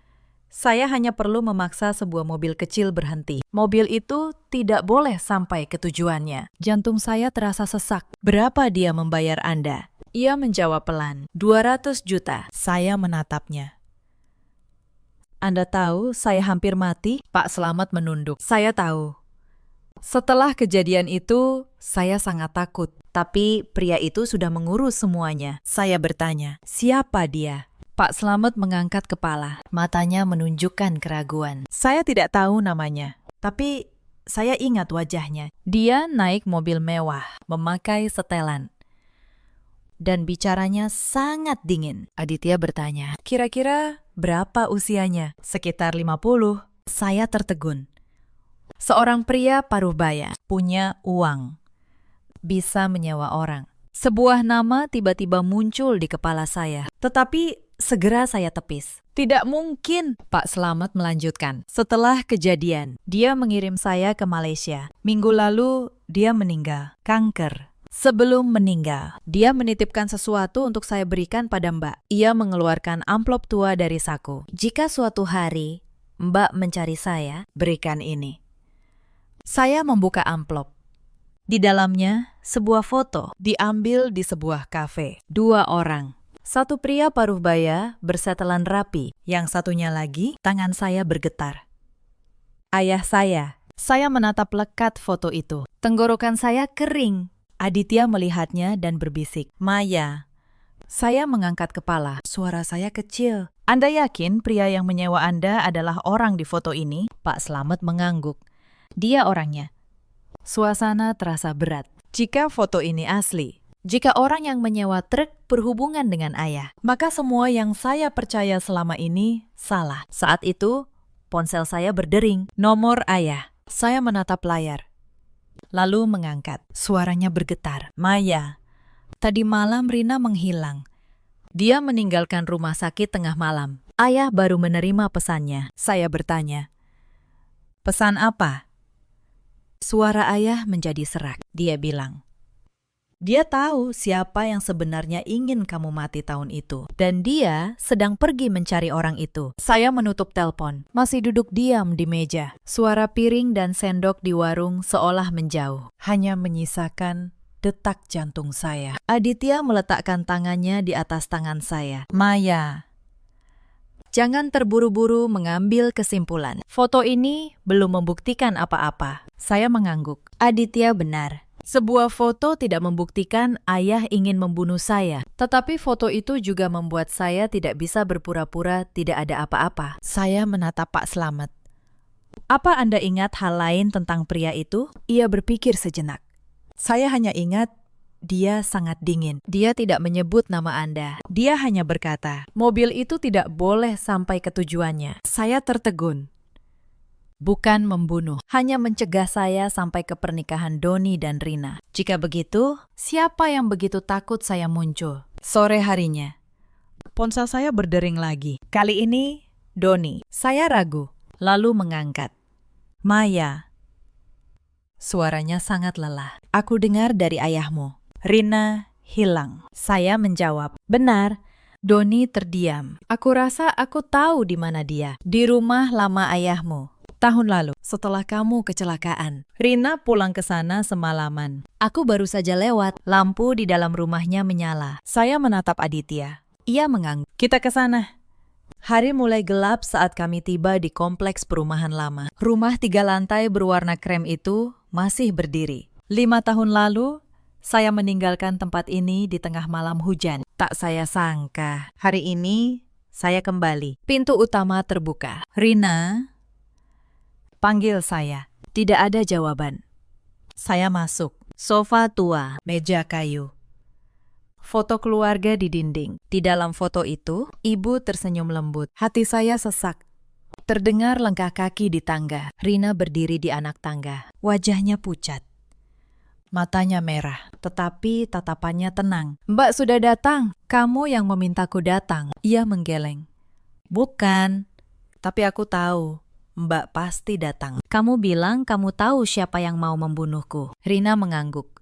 saya hanya perlu memaksa sebuah mobil kecil berhenti. Mobil itu tidak boleh sampai ke tujuannya. Jantung saya terasa sesak. Berapa dia membayar Anda? Ia menjawab pelan, 200 juta. Saya menatapnya. Anda tahu saya hampir mati? Pak Slamet menunduk. Saya tahu. Setelah kejadian itu, saya sangat takut. Tapi pria itu sudah mengurus semuanya. Saya bertanya, siapa dia? Pak Slamet mengangkat kepala. Matanya menunjukkan keraguan. Saya tidak tahu namanya, tapi saya ingat wajahnya. Dia naik mobil mewah, memakai setelan. Dan bicaranya sangat dingin. Aditya bertanya, kira-kira berapa usianya? Sekitar 50. Saya tertegun. Seorang pria paruh baya, punya uang, bisa menyewa orang. Sebuah nama tiba-tiba muncul di kepala saya, tetapi segera saya tepis. Tidak mungkin, Pak Slamet melanjutkan. Setelah kejadian, dia mengirim saya ke Malaysia. Minggu lalu, dia meninggal, kanker. Sebelum meninggal, dia menitipkan sesuatu untuk saya berikan pada Mbak. Ia mengeluarkan amplop tua dari saku. Jika suatu hari Mbak mencari saya, berikan ini. Saya membuka amplop. Di dalamnya, sebuah foto diambil di sebuah kafe. 2 orang. Satu pria paruh baya bersetelan rapi. Yang satunya lagi, tangan saya bergetar. Ayah saya. Saya menatap lekat foto itu. Tenggorokan saya kering. Aditya melihatnya dan berbisik, Maya. Saya mengangkat kepala. Suara saya kecil. Anda yakin pria yang menyewa Anda adalah orang di foto ini? Pak Slamet mengangguk. Dia orangnya. Suasana terasa berat. Jika foto ini asli, jika orang yang menyewa truk berhubungan dengan ayah, maka semua yang saya percaya selama ini salah. Saat itu, ponsel saya berdering. Nomor ayah. Saya menatap layar. Lalu mengangkat. Suaranya bergetar. Maya. Tadi malam Rina menghilang. Dia meninggalkan rumah sakit tengah malam. Ayah baru menerima pesannya. Saya bertanya, pesan apa? Suara ayah menjadi serak. Dia bilang, dia tahu siapa yang sebenarnya ingin kamu mati tahun itu. Dan dia sedang pergi mencari orang itu. Saya menutup telepon. Masih duduk diam di meja. Suara piring dan sendok di warung seolah menjauh. Hanya menyisakan detak jantung saya. Aditya meletakkan tangannya di atas tangan saya. Maya, jangan terburu-buru mengambil kesimpulan. Foto ini belum membuktikan apa-apa. Saya mengangguk. Aditya benar. Sebuah foto tidak membuktikan ayah ingin membunuh saya. Tetapi foto itu juga membuat saya tidak bisa berpura-pura tidak ada apa-apa. Saya menatap Pak Slamet. Apa Anda ingat hal lain tentang pria itu? Ia berpikir sejenak. Saya hanya ingat dia sangat dingin. Dia tidak menyebut nama Anda. Dia hanya berkata, mobil itu tidak boleh sampai ke tujuannya. Saya tertegun. Bukan membunuh, hanya mencegah saya sampai ke pernikahan Doni dan Rina. Jika begitu, siapa yang begitu takut saya muncul? Sore harinya, ponsel saya berdering lagi. Kali ini, Doni. Saya ragu, lalu mengangkat. Maya. Suaranya sangat lelah. Aku dengar dari ayahmu. Rina hilang. Saya menjawab, benar. Doni terdiam. Aku rasa aku tahu di mana dia. Di rumah lama ayahmu. Tahun lalu, setelah kamu kecelakaan, Rina pulang ke sana semalaman. Aku baru saja lewat, lampu di dalam rumahnya menyala. Saya menatap Aditya. Ia mengangguk. Kita ke sana. Hari mulai gelap saat kami tiba di kompleks perumahan lama. Rumah 3 lantai berwarna krem itu masih berdiri. 5 tahun lalu, saya meninggalkan tempat ini di tengah malam hujan. Tak saya sangka, hari ini saya kembali. Pintu utama terbuka. Rina, panggil saya. Tidak ada jawaban. Saya masuk. Sofa tua, meja kayu. Foto keluarga di dinding. Di dalam foto itu, ibu tersenyum lembut. Hati saya sesak. Terdengar langkah kaki di tangga. Rina berdiri di anak tangga. Wajahnya pucat. Matanya merah, tetapi tatapannya tenang. Mbak sudah datang. Kamu yang memintaku datang. Ia menggeleng. Bukan, tapi aku tahu. Mbak pasti datang. Kamu bilang kamu tahu siapa yang mau membunuhku. Rina mengangguk.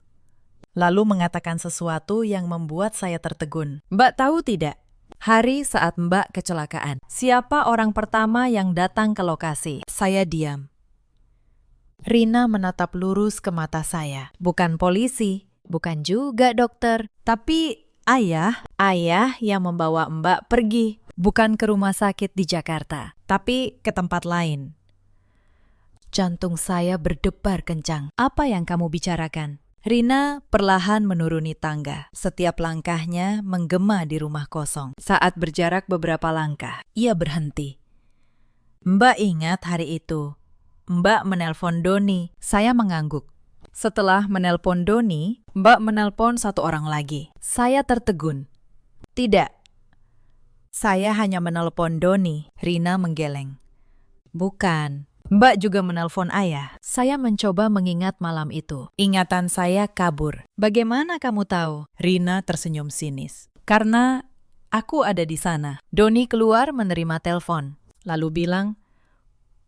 Lalu mengatakan sesuatu yang membuat saya tertegun. Mbak tahu tidak? Hari saat Mbak kecelakaan. Siapa orang pertama yang datang ke lokasi? Saya diam. Rina menatap lurus ke mata saya. Bukan polisi, bukan juga dokter, tapi ayah. Ayah yang membawa Mbak pergi. Bukan ke rumah sakit di Jakarta, tapi ke tempat lain. Jantung saya berdebar kencang. Apa yang kamu bicarakan? Rina perlahan menuruni tangga. Setiap langkahnya menggema di rumah kosong. Saat berjarak beberapa langkah, ia berhenti. Mbak ingat hari itu. Mbak menelpon Doni. Saya mengangguk. Setelah menelpon Doni, Mbak menelpon satu orang lagi. Saya tertegun. Tidak. Saya hanya menelpon Doni. Rina menggeleng. Bukan. Mbak juga menelpon ayah. Saya mencoba mengingat malam itu. Ingatan saya kabur. Bagaimana kamu tahu? Rina tersenyum sinis. Karena aku ada di sana. Doni keluar menerima telepon. Lalu bilang,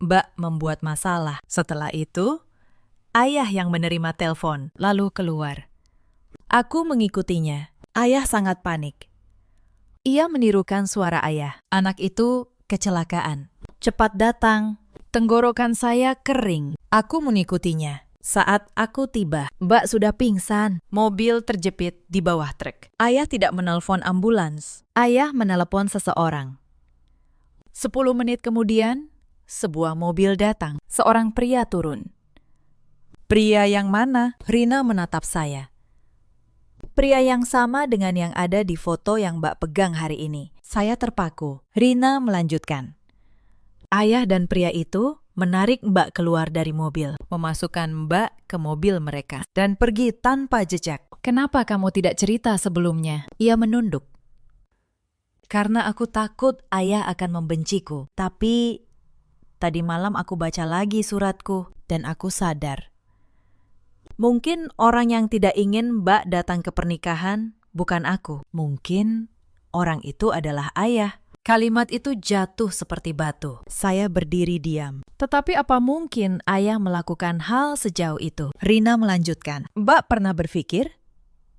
Mbak membuat masalah. Setelah itu, ayah yang menerima telepon, lalu keluar. Aku mengikutinya. Ayah sangat panik. Ia menirukan suara ayah. Anak itu kecelakaan. Cepat datang. Tenggorokan saya kering. Aku mengikutinya. Saat aku tiba, Mbak sudah pingsan. Mobil terjepit di bawah truk. Ayah tidak menelpon ambulans. Ayah menelepon seseorang. 10 menit kemudian, sebuah mobil datang. Seorang pria turun. Pria yang mana? Rina menatap saya. Pria yang sama dengan yang ada di foto yang Mbak pegang hari ini. Saya terpaku. Rina melanjutkan. Ayah dan pria itu menarik Mbak keluar dari mobil, memasukkan Mbak ke mobil mereka, dan pergi tanpa jejak. Kenapa kamu tidak cerita sebelumnya? Ia menunduk. Karena aku takut ayah akan membenciku. Tapi tadi malam aku baca lagi suratku, dan aku sadar. Mungkin orang yang tidak ingin Mbak datang ke pernikahan bukan aku. Mungkin orang itu adalah ayah. Kalimat itu jatuh seperti batu. Saya berdiri diam. Tetapi apa mungkin ayah melakukan hal sejauh itu? Rina melanjutkan. Mbak pernah berpikir?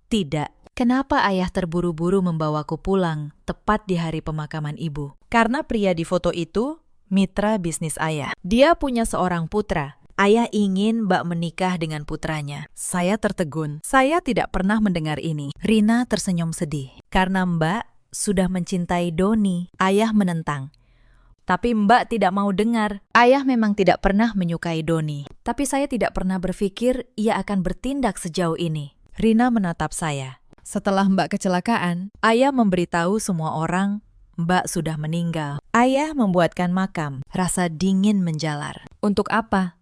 Tidak. Kenapa ayah terburu-buru membawaku pulang tepat di hari pemakaman ibu? Karena pria di foto itu mitra bisnis ayah. Dia punya seorang putra. Ayah ingin Mbak menikah dengan putranya. Saya tertegun. Saya tidak pernah mendengar ini. Rina tersenyum sedih. Karena Mbak sudah mencintai Doni. Ayah menentang. Tapi Mbak tidak mau dengar. Ayah memang tidak pernah menyukai Doni. Tapi saya tidak pernah berpikir ia akan bertindak sejauh ini. Rina menatap saya. Setelah Mbak kecelakaan, ayah memberitahu semua orang Mbak sudah meninggal. Ayah membuatkan makam. Rasa dingin menjalar. Untuk apa?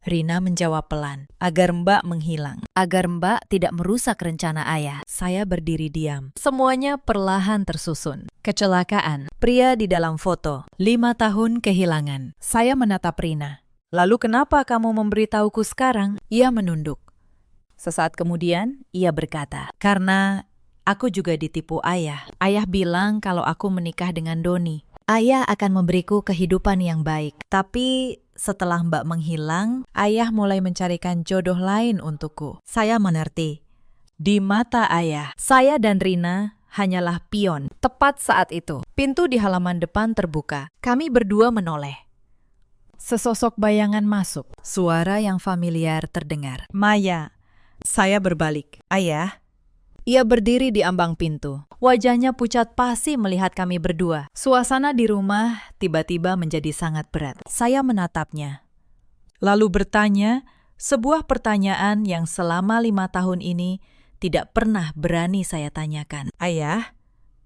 Rina menjawab pelan, agar Mbak menghilang, agar Mbak tidak merusak rencana ayah. Saya berdiri diam. Semuanya perlahan tersusun. Kecelakaan, pria di dalam foto, 5 tahun kehilangan. Saya menatap Rina. Lalu kenapa kamu memberitahuku sekarang? Ia menunduk. Sesaat kemudian, ia berkata, karena aku juga ditipu ayah. Ayah bilang kalau aku menikah dengan Doni, ayah akan memberiku kehidupan yang baik. Tapi setelah Mbak menghilang, ayah mulai mencarikan jodoh lain untukku. Saya mengerti. Di mata ayah, saya dan Rina hanyalah pion. Tepat saat itu, pintu di halaman depan terbuka. Kami berdua menoleh. Sesosok bayangan masuk. Suara yang familiar terdengar. Maya. Saya berbalik. Ayah. Ia berdiri di ambang pintu. Wajahnya pucat pasi melihat kami berdua. Suasana di rumah tiba-tiba menjadi sangat berat. Saya menatapnya. Lalu bertanya, sebuah pertanyaan yang selama 5 tahun ini tidak pernah berani saya tanyakan. Ayah,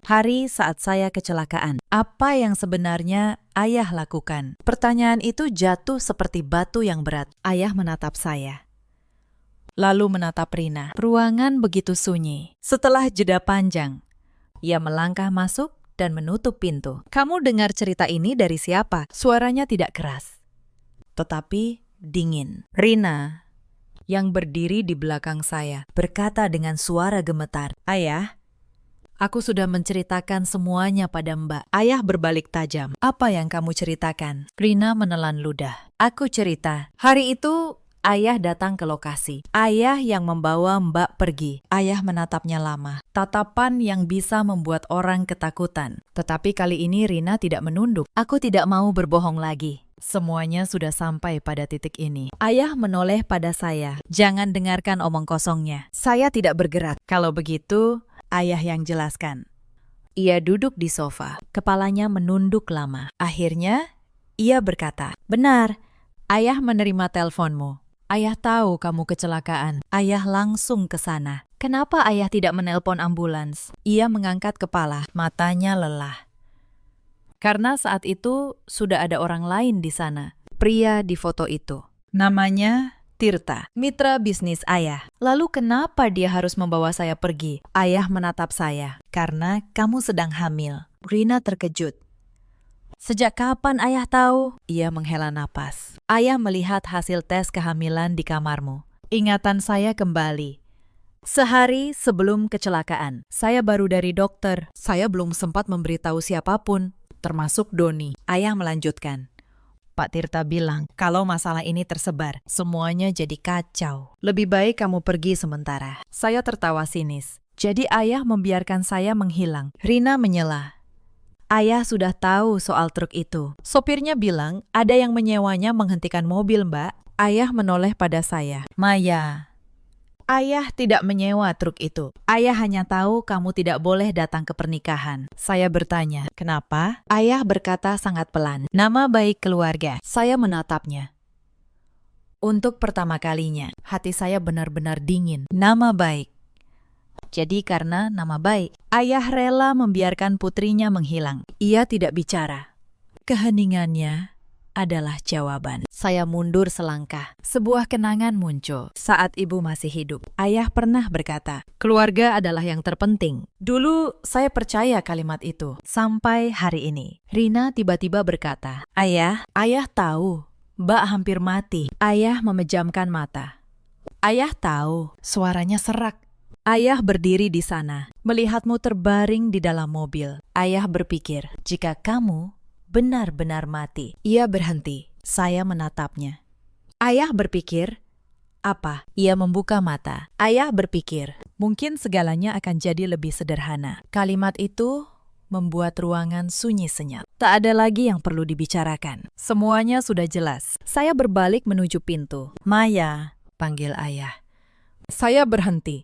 hari saat saya kecelakaan, apa yang sebenarnya ayah lakukan? Pertanyaan itu jatuh seperti batu yang berat. Ayah menatap saya. Lalu menatap Rina. Ruangan begitu sunyi. Setelah jeda panjang, ia melangkah masuk dan menutup pintu. Kamu dengar cerita ini dari siapa? Suaranya tidak keras, tetapi dingin. Rina, yang berdiri di belakang saya, berkata dengan suara gemetar, Ayah, aku sudah menceritakan semuanya pada Mbak. Ayah berbalik tajam. Apa yang kamu ceritakan? Rina menelan ludah. Aku cerita. Hari itu ayah datang ke lokasi. Ayah yang membawa Mbak pergi. Ayah menatapnya lama. Tatapan yang bisa membuat orang ketakutan. Tetapi kali ini Rina tidak menunduk. Aku tidak mau berbohong lagi. Semuanya sudah sampai pada titik ini. Ayah menoleh pada saya. Jangan dengarkan omong kosongnya. Saya tidak bergerak. Kalau begitu, ayah yang jelaskan. Ia duduk di sofa. Kepalanya menunduk lama. Akhirnya, ia berkata, benar. Ayah menerima teleponmu. Ayah tahu kamu kecelakaan. Ayah langsung ke sana. Kenapa ayah tidak menelpon ambulans? Ia mengangkat kepala, matanya lelah. Karena saat itu sudah ada orang lain di sana. Pria di foto itu. Namanya Tirta, mitra bisnis ayah. Lalu kenapa dia harus membawa saya pergi? Ayah menatap saya. Karena kamu sedang hamil. Rina terkejut. Sejak kapan ayah tahu? Ia menghela napas. Ayah melihat hasil tes kehamilan di kamarmu. Ingatan saya kembali. Sehari sebelum kecelakaan, saya baru dari dokter. Saya belum sempat memberitahu siapapun, termasuk Doni. Ayah melanjutkan. Pak Tirta bilang, kalau masalah ini tersebar, semuanya jadi kacau. Lebih baik kamu pergi sementara. Saya tertawa sinis. Jadi ayah membiarkan saya menghilang. Rina menyela. Ayah sudah tahu soal truk itu. Sopirnya bilang ada yang menyewanya menghentikan mobil, Mbak. Ayah menoleh pada saya. Maya, ayah tidak menyewa truk itu. Ayah hanya tahu kamu tidak boleh datang ke pernikahan. Saya bertanya, kenapa? Ayah berkata sangat pelan. Nama baik keluarga. Saya menatapnya. Untuk pertama kalinya, hati saya benar-benar dingin. Nama baik. Jadi karena nama baik, ayah rela membiarkan putrinya menghilang. Ia tidak bicara. Keheningannya adalah jawaban. Saya mundur selangkah. Sebuah kenangan muncul saat ibu masih hidup. Ayah pernah berkata, keluarga adalah yang terpenting. Dulu saya percaya kalimat itu. Sampai hari ini. Rina tiba-tiba berkata, ayah tahu, Mbak hampir mati. Ayah memejamkan mata. Ayah tahu, suaranya serak. Ayah berdiri di sana, melihatmu terbaring di dalam mobil. Ayah berpikir, jika kamu benar-benar mati. Ia berhenti. Saya menatapnya. Ayah berpikir, apa? Ia membuka mata. Ayah berpikir, mungkin segalanya akan jadi lebih sederhana. Kalimat itu membuat ruangan sunyi senyap. Tak ada lagi yang perlu dibicarakan. Semuanya sudah jelas. Saya berbalik menuju pintu. Maya, panggil ayah. Saya berhenti.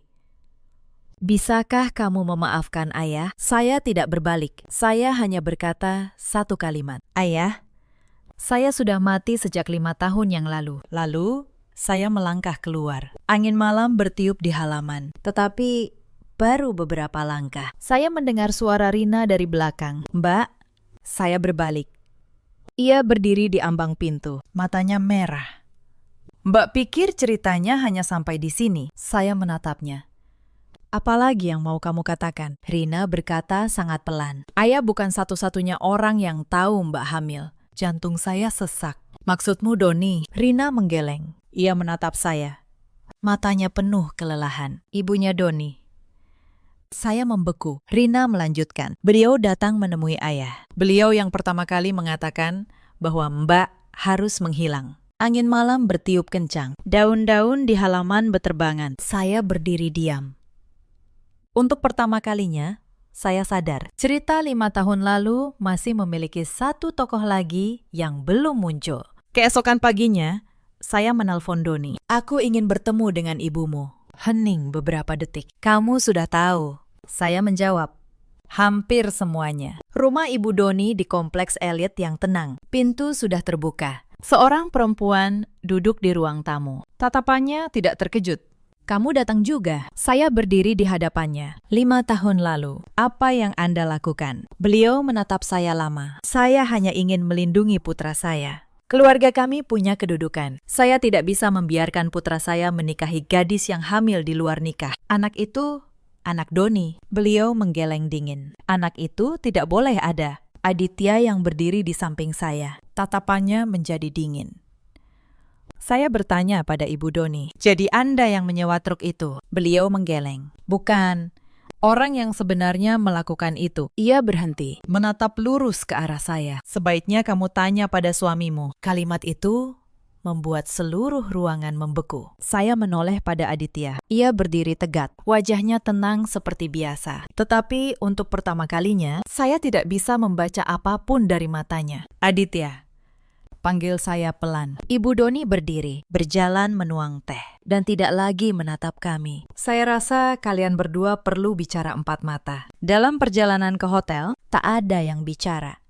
Bisakah kamu memaafkan ayah? Saya tidak berbalik. Saya hanya berkata satu kalimat. Ayah, saya sudah mati sejak 5 tahun yang lalu. Lalu, saya melangkah keluar. Angin malam bertiup di halaman. Tetapi, baru beberapa langkah. Saya mendengar suara Rina dari belakang. Mbak, saya berbalik. Ia berdiri di ambang pintu. Matanya merah. Mbak pikir ceritanya hanya sampai di sini. Saya menatapnya. Apalagi yang mau kamu katakan? Rina berkata sangat pelan. Ayah bukan satu-satunya orang yang tahu Mbak hamil. Jantung saya sesak. Maksudmu Doni? Rina menggeleng. Ia menatap saya. Matanya penuh kelelahan. Ibunya Doni. Saya membeku. Rina melanjutkan. Beliau datang menemui ayah. Beliau yang pertama kali mengatakan bahwa Mbak harus menghilang. Angin malam bertiup kencang. Daun-daun di halaman berterbangan. Saya berdiri diam. Untuk pertama kalinya, saya sadar cerita 5 tahun lalu masih memiliki satu tokoh lagi yang belum muncul. Keesokan paginya, saya menelpon Doni. Aku ingin bertemu dengan ibumu. Hening beberapa detik. Kamu sudah tahu. Saya menjawab. Hampir semuanya. Rumah ibu Doni di kompleks elit yang tenang. Pintu sudah terbuka. Seorang perempuan duduk di ruang tamu. Tatapannya tidak terkejut. Kamu datang juga. Saya berdiri di hadapannya. 5 tahun lalu, apa yang Anda lakukan? Beliau menatap saya lama. Saya hanya ingin melindungi putra saya. Keluarga kami punya kedudukan. Saya tidak bisa membiarkan putra saya menikahi gadis yang hamil di luar nikah. Anak itu, anak Doni. Beliau menggeleng dingin. Anak itu tidak boleh ada. Aditya yang berdiri di samping saya. Tatapannya menjadi dingin. Saya bertanya pada Ibu Doni, jadi Anda yang menyewa truk itu? Beliau menggeleng. Bukan. Orang yang sebenarnya melakukan itu. Ia berhenti, menatap lurus ke arah saya. Sebaiknya kamu tanya pada suamimu. Kalimat itu membuat seluruh ruangan membeku. Saya menoleh pada Aditya. Ia berdiri tegak. Wajahnya tenang seperti biasa. Tetapi untuk pertama kalinya, saya tidak bisa membaca apapun dari matanya. Aditya. Panggil saya pelan. Ibu Doni berdiri, berjalan menuang teh, dan tidak lagi menatap kami. Saya rasa kalian berdua perlu bicara empat mata. Dalam perjalanan ke hotel, tak ada yang bicara.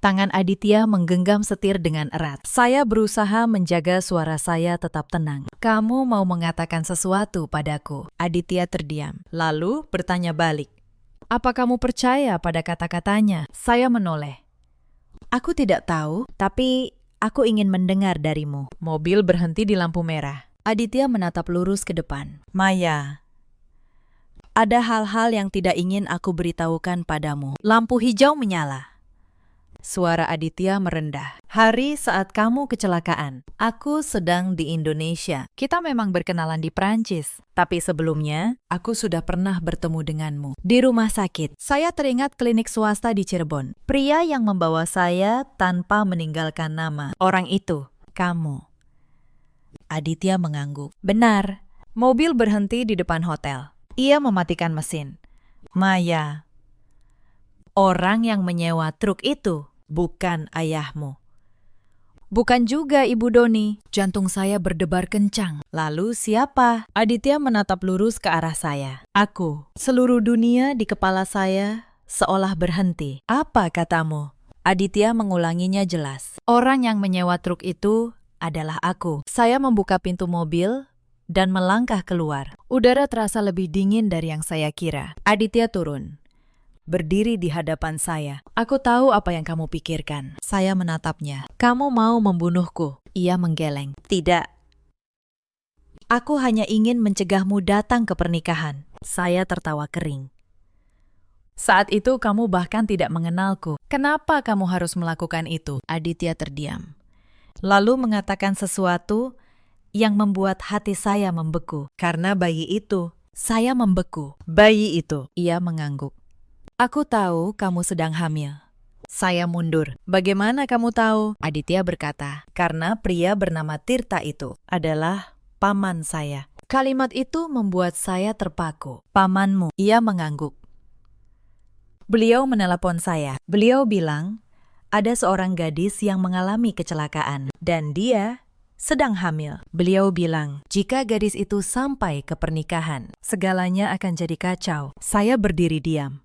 Tangan Aditya menggenggam setir dengan erat. Saya berusaha menjaga suara saya tetap tenang. Kamu mau mengatakan sesuatu padaku? Aditya terdiam, lalu bertanya balik. Apa kamu percaya pada kata-katanya? Saya menoleh. Aku tidak tahu, tapi aku ingin mendengar darimu. Mobil berhenti di lampu merah. Aditya menatap lurus ke depan. Maya, ada hal-hal yang tidak ingin aku beritahukan padamu. Lampu hijau menyala. Suara Aditya merendah. Hari saat kamu kecelakaan, aku sedang di Indonesia. Kita memang berkenalan di Prancis. Tapi sebelumnya, aku sudah pernah bertemu denganmu. Di rumah sakit, saya teringat klinik swasta di Cirebon. Pria yang membawa saya tanpa meninggalkan nama. Orang itu, kamu. Aditya mengangguk. Benar. Mobil berhenti di depan hotel. Ia mematikan mesin. Maya, orang yang menyewa truk itu bukan ayahmu. Bukan juga Ibu Doni. Jantung saya berdebar kencang. Lalu siapa? Aditya menatap lurus ke arah saya. Aku. Seluruh dunia di kepala saya seolah berhenti. Apa katamu? Aditya mengulanginya jelas. Orang yang menyewa truk itu adalah aku. Saya membuka pintu mobil dan melangkah keluar. Udara terasa lebih dingin dari yang saya kira. Aditya turun, berdiri di hadapan saya. Aku tahu apa yang kamu pikirkan. Saya menatapnya. Kamu mau membunuhku? Ia menggeleng. Tidak. Aku hanya ingin mencegahmu datang ke pernikahan. Saya tertawa kering. Saat itu kamu bahkan tidak mengenalku. Kenapa kamu harus melakukan itu? Aditya terdiam, lalu mengatakan sesuatu yang membuat hati saya membeku. Karena bayi itu, saya membeku. Bayi itu, ia mengangguk. Aku tahu kamu sedang hamil. Saya mundur. Bagaimana kamu tahu? Aditya berkata, karena pria bernama Tirta itu adalah paman saya. Kalimat itu membuat saya terpaku. Pamanmu, ia mengangguk. Beliau menelepon saya. Beliau bilang, ada seorang gadis yang mengalami kecelakaan dan dia sedang hamil. Beliau bilang, jika gadis itu sampai ke pernikahan, segalanya akan jadi kacau. Saya berdiri diam.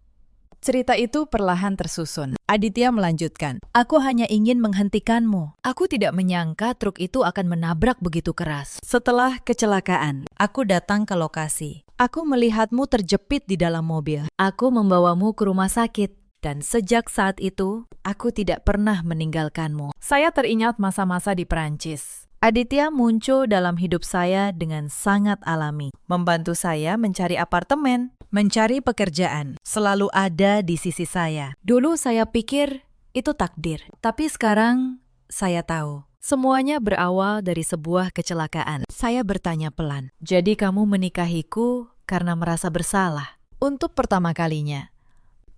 Cerita itu perlahan tersusun. Aditya melanjutkan, aku hanya ingin menghentikanmu. Aku tidak menyangka truk itu akan menabrak begitu keras. Setelah kecelakaan, aku datang ke lokasi. Aku melihatmu terjepit di dalam mobil. Aku membawamu ke rumah sakit. Dan sejak saat itu, aku tidak pernah meninggalkanmu. Saya teringat masa-masa di Perancis. Aditya muncul dalam hidup saya dengan sangat alami. Membantu saya mencari apartemen, mencari pekerjaan. Selalu ada di sisi saya. Dulu saya pikir itu takdir. Tapi sekarang saya tahu. Semuanya berawal dari sebuah kecelakaan. Saya bertanya pelan. Jadi kamu menikahiku karena merasa bersalah? Untuk pertama kalinya.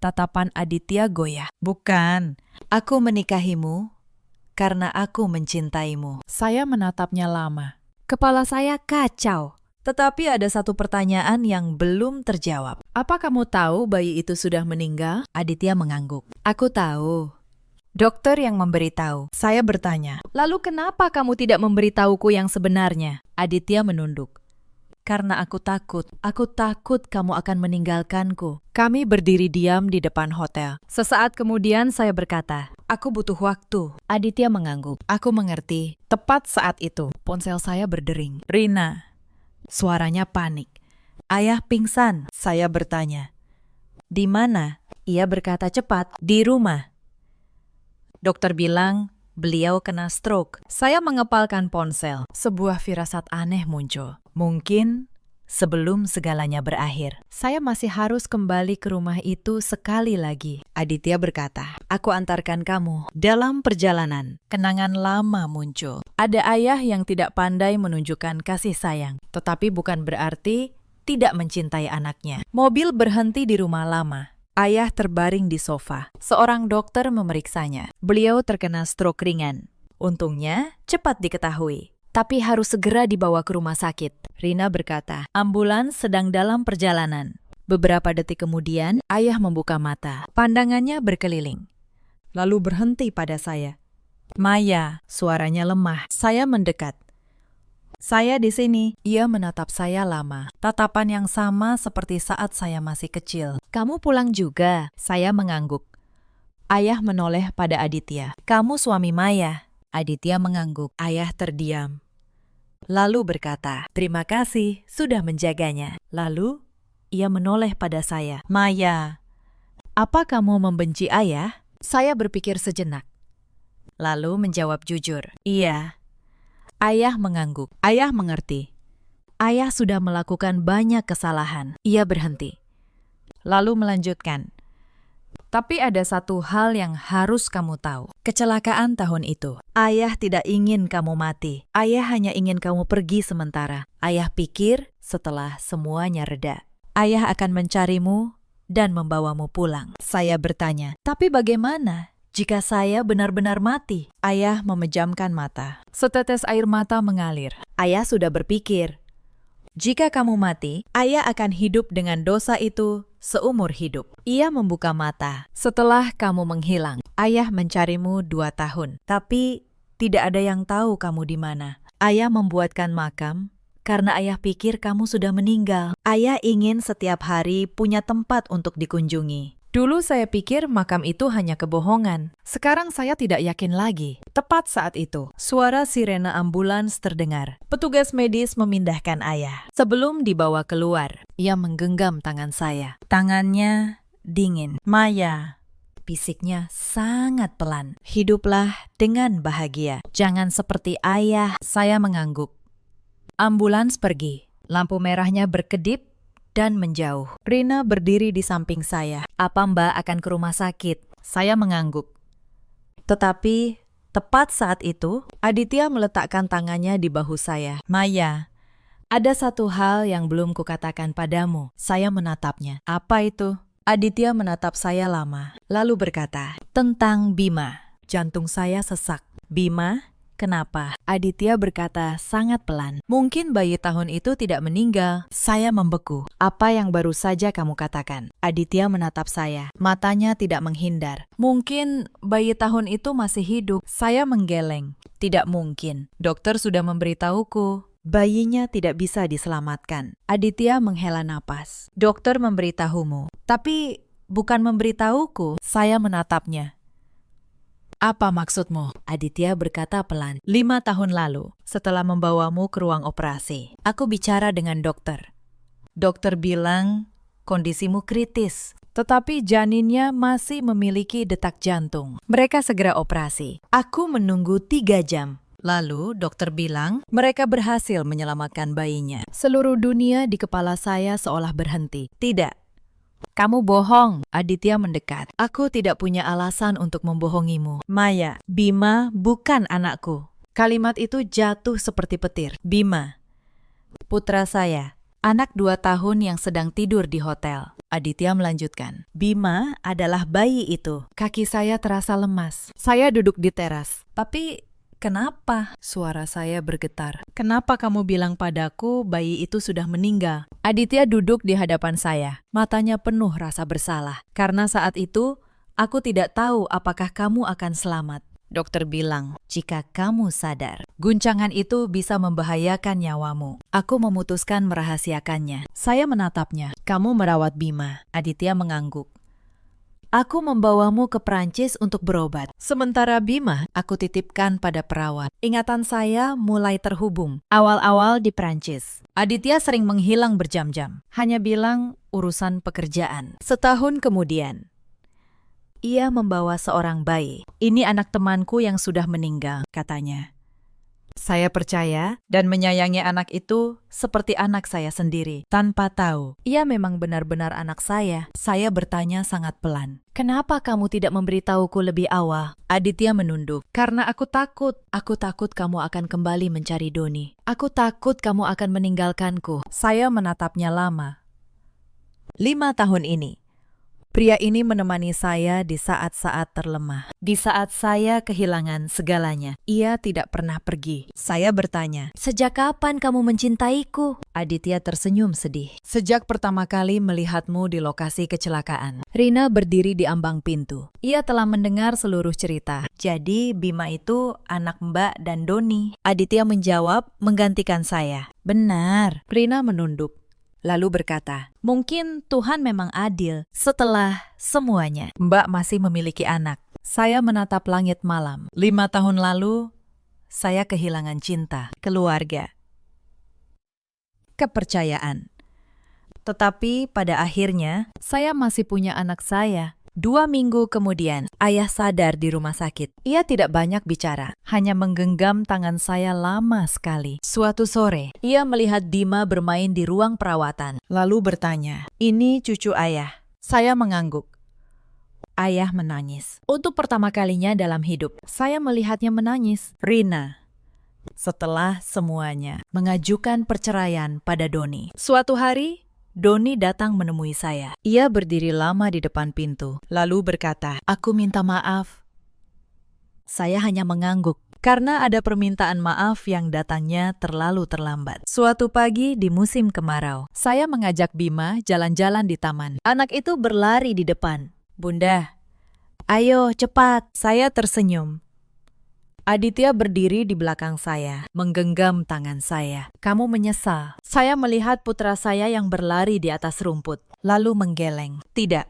Tatapan Aditya goyah. Bukan, aku menikahimu karena aku mencintaimu. Saya menatapnya lama. Kepala saya kacau. Tetapi ada satu pertanyaan yang belum terjawab. Apa kamu tahu bayi itu sudah meninggal? Aditya mengangguk. Aku tahu. Dokter yang memberitahu. Saya bertanya, lalu kenapa kamu tidak memberitahuku yang sebenarnya? Aditya menunduk. Karena aku takut. Aku takut kamu akan meninggalkanku. Kami berdiri diam di depan hotel. Sesaat kemudian saya berkata, aku butuh waktu. Aditya mengangguk. Aku mengerti. Tepat saat itu, ponsel saya berdering. Rina. Suaranya panik. Ayah pingsan. Saya bertanya. Di mana? Ia berkata cepat. Di rumah. Dokter bilang, beliau kena stroke. Saya mengepalkan ponsel. Sebuah firasat aneh muncul. Mungkin sebelum segalanya berakhir, saya masih harus kembali ke rumah itu sekali lagi. Aditya berkata, aku antarkan kamu. Dalam perjalanan, kenangan lama muncul. Ada ayah yang tidak pandai menunjukkan kasih sayang, tetapi bukan berarti tidak mencintai anaknya. Mobil berhenti di rumah lama. Ayah terbaring di sofa. Seorang dokter memeriksanya. Beliau terkena stroke ringan. Untungnya, cepat diketahui. Tapi harus segera dibawa ke rumah sakit. Rina berkata, ambulans sedang dalam perjalanan. Beberapa detik kemudian, ayah membuka mata. Pandangannya berkeliling. Lalu berhenti pada saya. Maya, suaranya lemah. Saya mendekat. Saya di sini. Ia menatap saya lama. Tatapan yang sama seperti saat saya masih kecil. Kamu pulang juga? Saya mengangguk. Ayah menoleh pada Aditya. Kamu suami Maya. Aditya mengangguk. Ayah terdiam. Lalu berkata, terima kasih sudah menjaganya. Lalu ia menoleh pada saya. Maya, apa kamu membenci ayah? Saya berpikir sejenak. Lalu menjawab jujur. Iya. Ayah mengangguk. Ayah mengerti. Ayah sudah melakukan banyak kesalahan. Ia berhenti. Lalu melanjutkan. Tapi ada satu hal yang harus kamu tahu. Kecelakaan tahun itu. Ayah tidak ingin kamu mati. Ayah hanya ingin kamu pergi sementara. Ayah pikir setelah semuanya reda, ayah akan mencarimu dan membawamu pulang. Saya bertanya, tapi bagaimana jika saya benar-benar mati? Ayah memejamkan mata. Setetes air mata mengalir. Ayah sudah berpikir, jika kamu mati, ayah akan hidup dengan dosa itu seumur hidup. Ia membuka mata. Setelah kamu menghilang, ayah mencarimu 2 tahun. Tapi tidak ada yang tahu kamu di mana. Ayah membuatkan makam karena ayah pikir kamu sudah meninggal. Ayah ingin setiap hari punya tempat untuk dikunjungi. Dulu saya pikir makam itu hanya kebohongan. Sekarang saya tidak yakin lagi. Tepat saat itu, suara sirena ambulans terdengar. Petugas medis memindahkan ayah. Sebelum dibawa keluar, ia menggenggam tangan saya. Tangannya dingin. Maya, bisiknya sangat pelan. Hiduplah dengan bahagia. Jangan seperti ayah. Saya mengangguk. Ambulans pergi. Lampu merahnya berkedip dan menjauh. Rina berdiri di samping saya. Apa Mbak akan ke rumah sakit? Saya mengangguk. Tetapi tepat saat itu, Aditya meletakkan tangannya di bahu saya. Maya, ada satu hal yang belum kukatakan padamu. Saya menatapnya. Apa itu? Aditya menatap saya lama, lalu berkata, tentang Bima. Jantung saya sesak. Bima? Kenapa? Aditya berkata sangat pelan. Mungkin bayi tahun itu tidak meninggal. Saya membeku. Apa yang baru saja kamu katakan? Aditya menatap saya. Matanya tidak menghindar. Mungkin bayi tahun itu masih hidup. Saya menggeleng. Tidak mungkin. Dokter sudah memberitahuku. Bayinya tidak bisa diselamatkan. Aditya menghela napas. Dokter memberitahumu. Tapi bukan memberitahuku. Saya menatapnya. Apa maksudmu? Aditya berkata pelan. 5 tahun lalu, setelah membawamu ke ruang operasi, aku bicara dengan dokter. Dokter bilang, kondisimu kritis, tetapi janinnya masih memiliki detak jantung. Mereka segera operasi. Aku menunggu 3 jam. Lalu dokter bilang, mereka berhasil menyelamatkan bayinya. Seluruh dunia di kepala saya seolah berhenti. Tidak. Kamu bohong. Aditya mendekat. Aku tidak punya alasan untuk membohongimu. Maya, Bima bukan anakku. Kalimat itu jatuh seperti petir. Bima, putra saya, anak 2 tahun yang sedang tidur di hotel. Aditya melanjutkan. Bima adalah bayi itu. Kaki saya terasa lemas. Saya duduk di teras. Tapi kenapa? Suara saya bergetar. Kenapa kamu bilang padaku bayi itu sudah meninggal? Aditya duduk di hadapan saya. Matanya penuh rasa bersalah. Karena saat itu, aku tidak tahu apakah kamu akan selamat. Dokter bilang, jika kamu sadar, guncangan itu bisa membahayakan nyawamu. Aku memutuskan merahasiakannya. Saya menatapnya. Kamu merawat Bima. Aditya mengangguk. Aku membawamu ke Prancis untuk berobat. Sementara Bima, aku titipkan pada perawat. Ingatan saya mulai terhubung. Awal-awal di Prancis, Aditya sering menghilang berjam-jam. Hanya bilang urusan pekerjaan. Setahun kemudian, ia membawa seorang bayi. Ini anak temanku yang sudah meninggal, katanya. Saya percaya dan menyayangi anak itu seperti anak saya sendiri, tanpa tahu. Ia memang benar-benar anak saya. Saya bertanya sangat pelan. Kenapa kamu tidak memberitahuku lebih awal? Aditya menunduk. Karena aku takut. Aku takut kamu akan kembali mencari Doni. Aku takut kamu akan meninggalkanku. Saya menatapnya lama. 5 tahun ini. Pria ini menemani saya di saat-saat terlemah. Di saat saya kehilangan segalanya. Ia tidak pernah pergi. Saya bertanya, sejak kapan kamu mencintaiku? Aditya tersenyum sedih. Sejak pertama kali melihatmu di lokasi kecelakaan. Rina berdiri di ambang pintu. Ia telah mendengar seluruh cerita. Jadi Bima itu anak Mbak dan Doni. Aditya menjawab, menggantikan saya. Benar. Rina menunduk. lalu berkata, "Mungkin Tuhan memang adil setelah semuanya. Mbak masih memiliki anak." Saya menatap langit malam. 5 tahun lalu, saya kehilangan cinta, keluarga, kepercayaan. Tetapi pada akhirnya, saya masih punya anak saya. 2 minggu kemudian, ayah sadar di rumah sakit. Ia tidak banyak bicara, hanya menggenggam tangan saya lama sekali. Suatu sore, ia melihat Dima bermain di ruang perawatan, lalu bertanya, "Ini cucu ayah." Saya mengangguk. Ayah menangis. Untuk pertama kalinya dalam hidup, saya melihatnya menangis. Rina, setelah semuanya, mengajukan perceraian pada Doni. Suatu hari, Doni datang menemui saya. Ia berdiri lama di depan pintu, lalu berkata, "Aku minta maaf." Saya hanya mengangguk, karena ada permintaan maaf yang datangnya terlalu terlambat. Suatu pagi di musim kemarau, saya mengajak Bima jalan-jalan di taman. Anak itu berlari di depan. "Bunda, ayo cepat." Saya tersenyum. Aditya berdiri di belakang saya, menggenggam tangan saya. "Kamu menyesal." Saya melihat putra saya yang berlari di atas rumput, lalu menggeleng. "Tidak,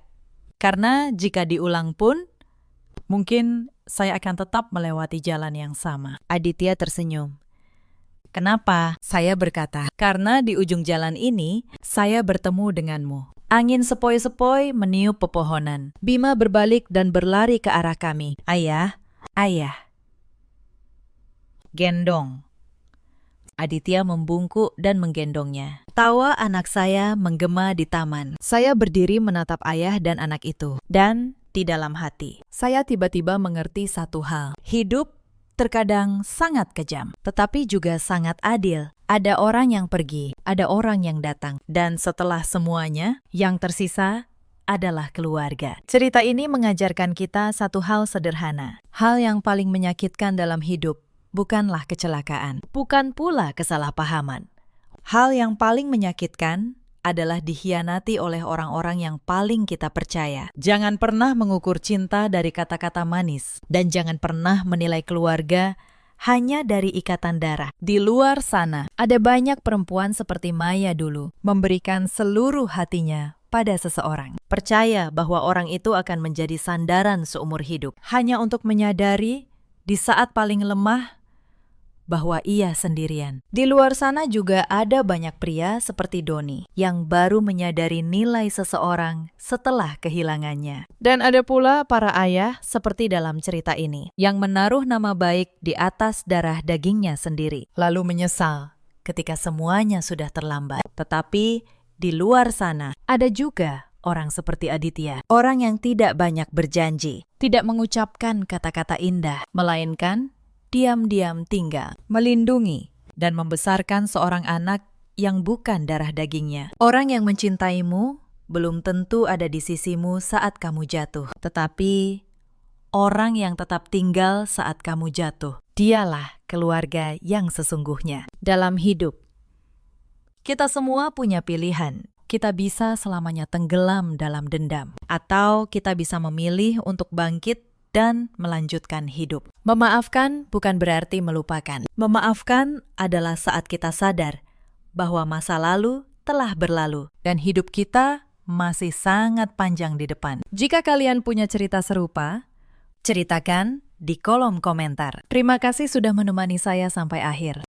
karena jika diulang pun, mungkin saya akan tetap melewati jalan yang sama." Aditya tersenyum. "Kenapa?" Saya berkata, "Karena di ujung jalan ini, saya bertemu denganmu." Angin sepoi-sepoi meniup pepohonan. Bima berbalik dan berlari ke arah kami. "Ayah, ayah." Gendong. Aditya membungkuk dan menggendongnya. Tawa anak saya menggema di taman. Saya berdiri menatap ayah dan anak itu. Dan di dalam hati, saya tiba-tiba mengerti satu hal. Hidup terkadang sangat kejam, tetapi juga sangat adil. Ada orang yang pergi, ada orang yang datang. Dan setelah semuanya, yang tersisa adalah keluarga. Cerita ini mengajarkan kita satu hal sederhana. Hal yang paling menyakitkan dalam hidup bukanlah kecelakaan, bukan pula kesalahpahaman. Hal yang paling menyakitkan adalah dikhianati oleh orang-orang yang paling kita percaya. Jangan pernah mengukur cinta dari kata-kata manis, dan jangan pernah menilai keluarga hanya dari ikatan darah. Di luar sana, ada banyak perempuan seperti Maya dulu, memberikan seluruh hatinya pada seseorang. Percaya bahwa orang itu akan menjadi sandaran seumur hidup, hanya untuk menyadari di saat paling lemah bahwa ia sendirian. Di luar sana juga ada banyak pria seperti Doni yang baru menyadari nilai seseorang setelah kehilangannya. Dan ada pula para ayah seperti dalam cerita ini yang menaruh nama baik di atas darah dagingnya sendiri, lalu menyesal ketika semuanya sudah terlambat. Tetapi di luar sana ada juga orang seperti Aditya, orang yang tidak banyak berjanji, tidak mengucapkan kata-kata indah, melainkan diam-diam tinggal, melindungi, dan membesarkan seorang anak yang bukan darah dagingnya. Orang yang mencintaimu belum tentu ada di sisimu saat kamu jatuh, tetapi orang yang tetap tinggal saat kamu jatuh, dialah keluarga yang sesungguhnya. Dalam hidup, kita semua punya pilihan. Kita bisa selamanya tenggelam dalam dendam, atau kita bisa memilih untuk bangkit dan melanjutkan hidup. Memaafkan bukan berarti melupakan. Memaafkan adalah saat kita sadar bahwa masa lalu telah berlalu dan hidup kita masih sangat panjang di depan. Jika kalian punya cerita serupa, ceritakan di kolom komentar. Terima kasih sudah menemani saya sampai akhir.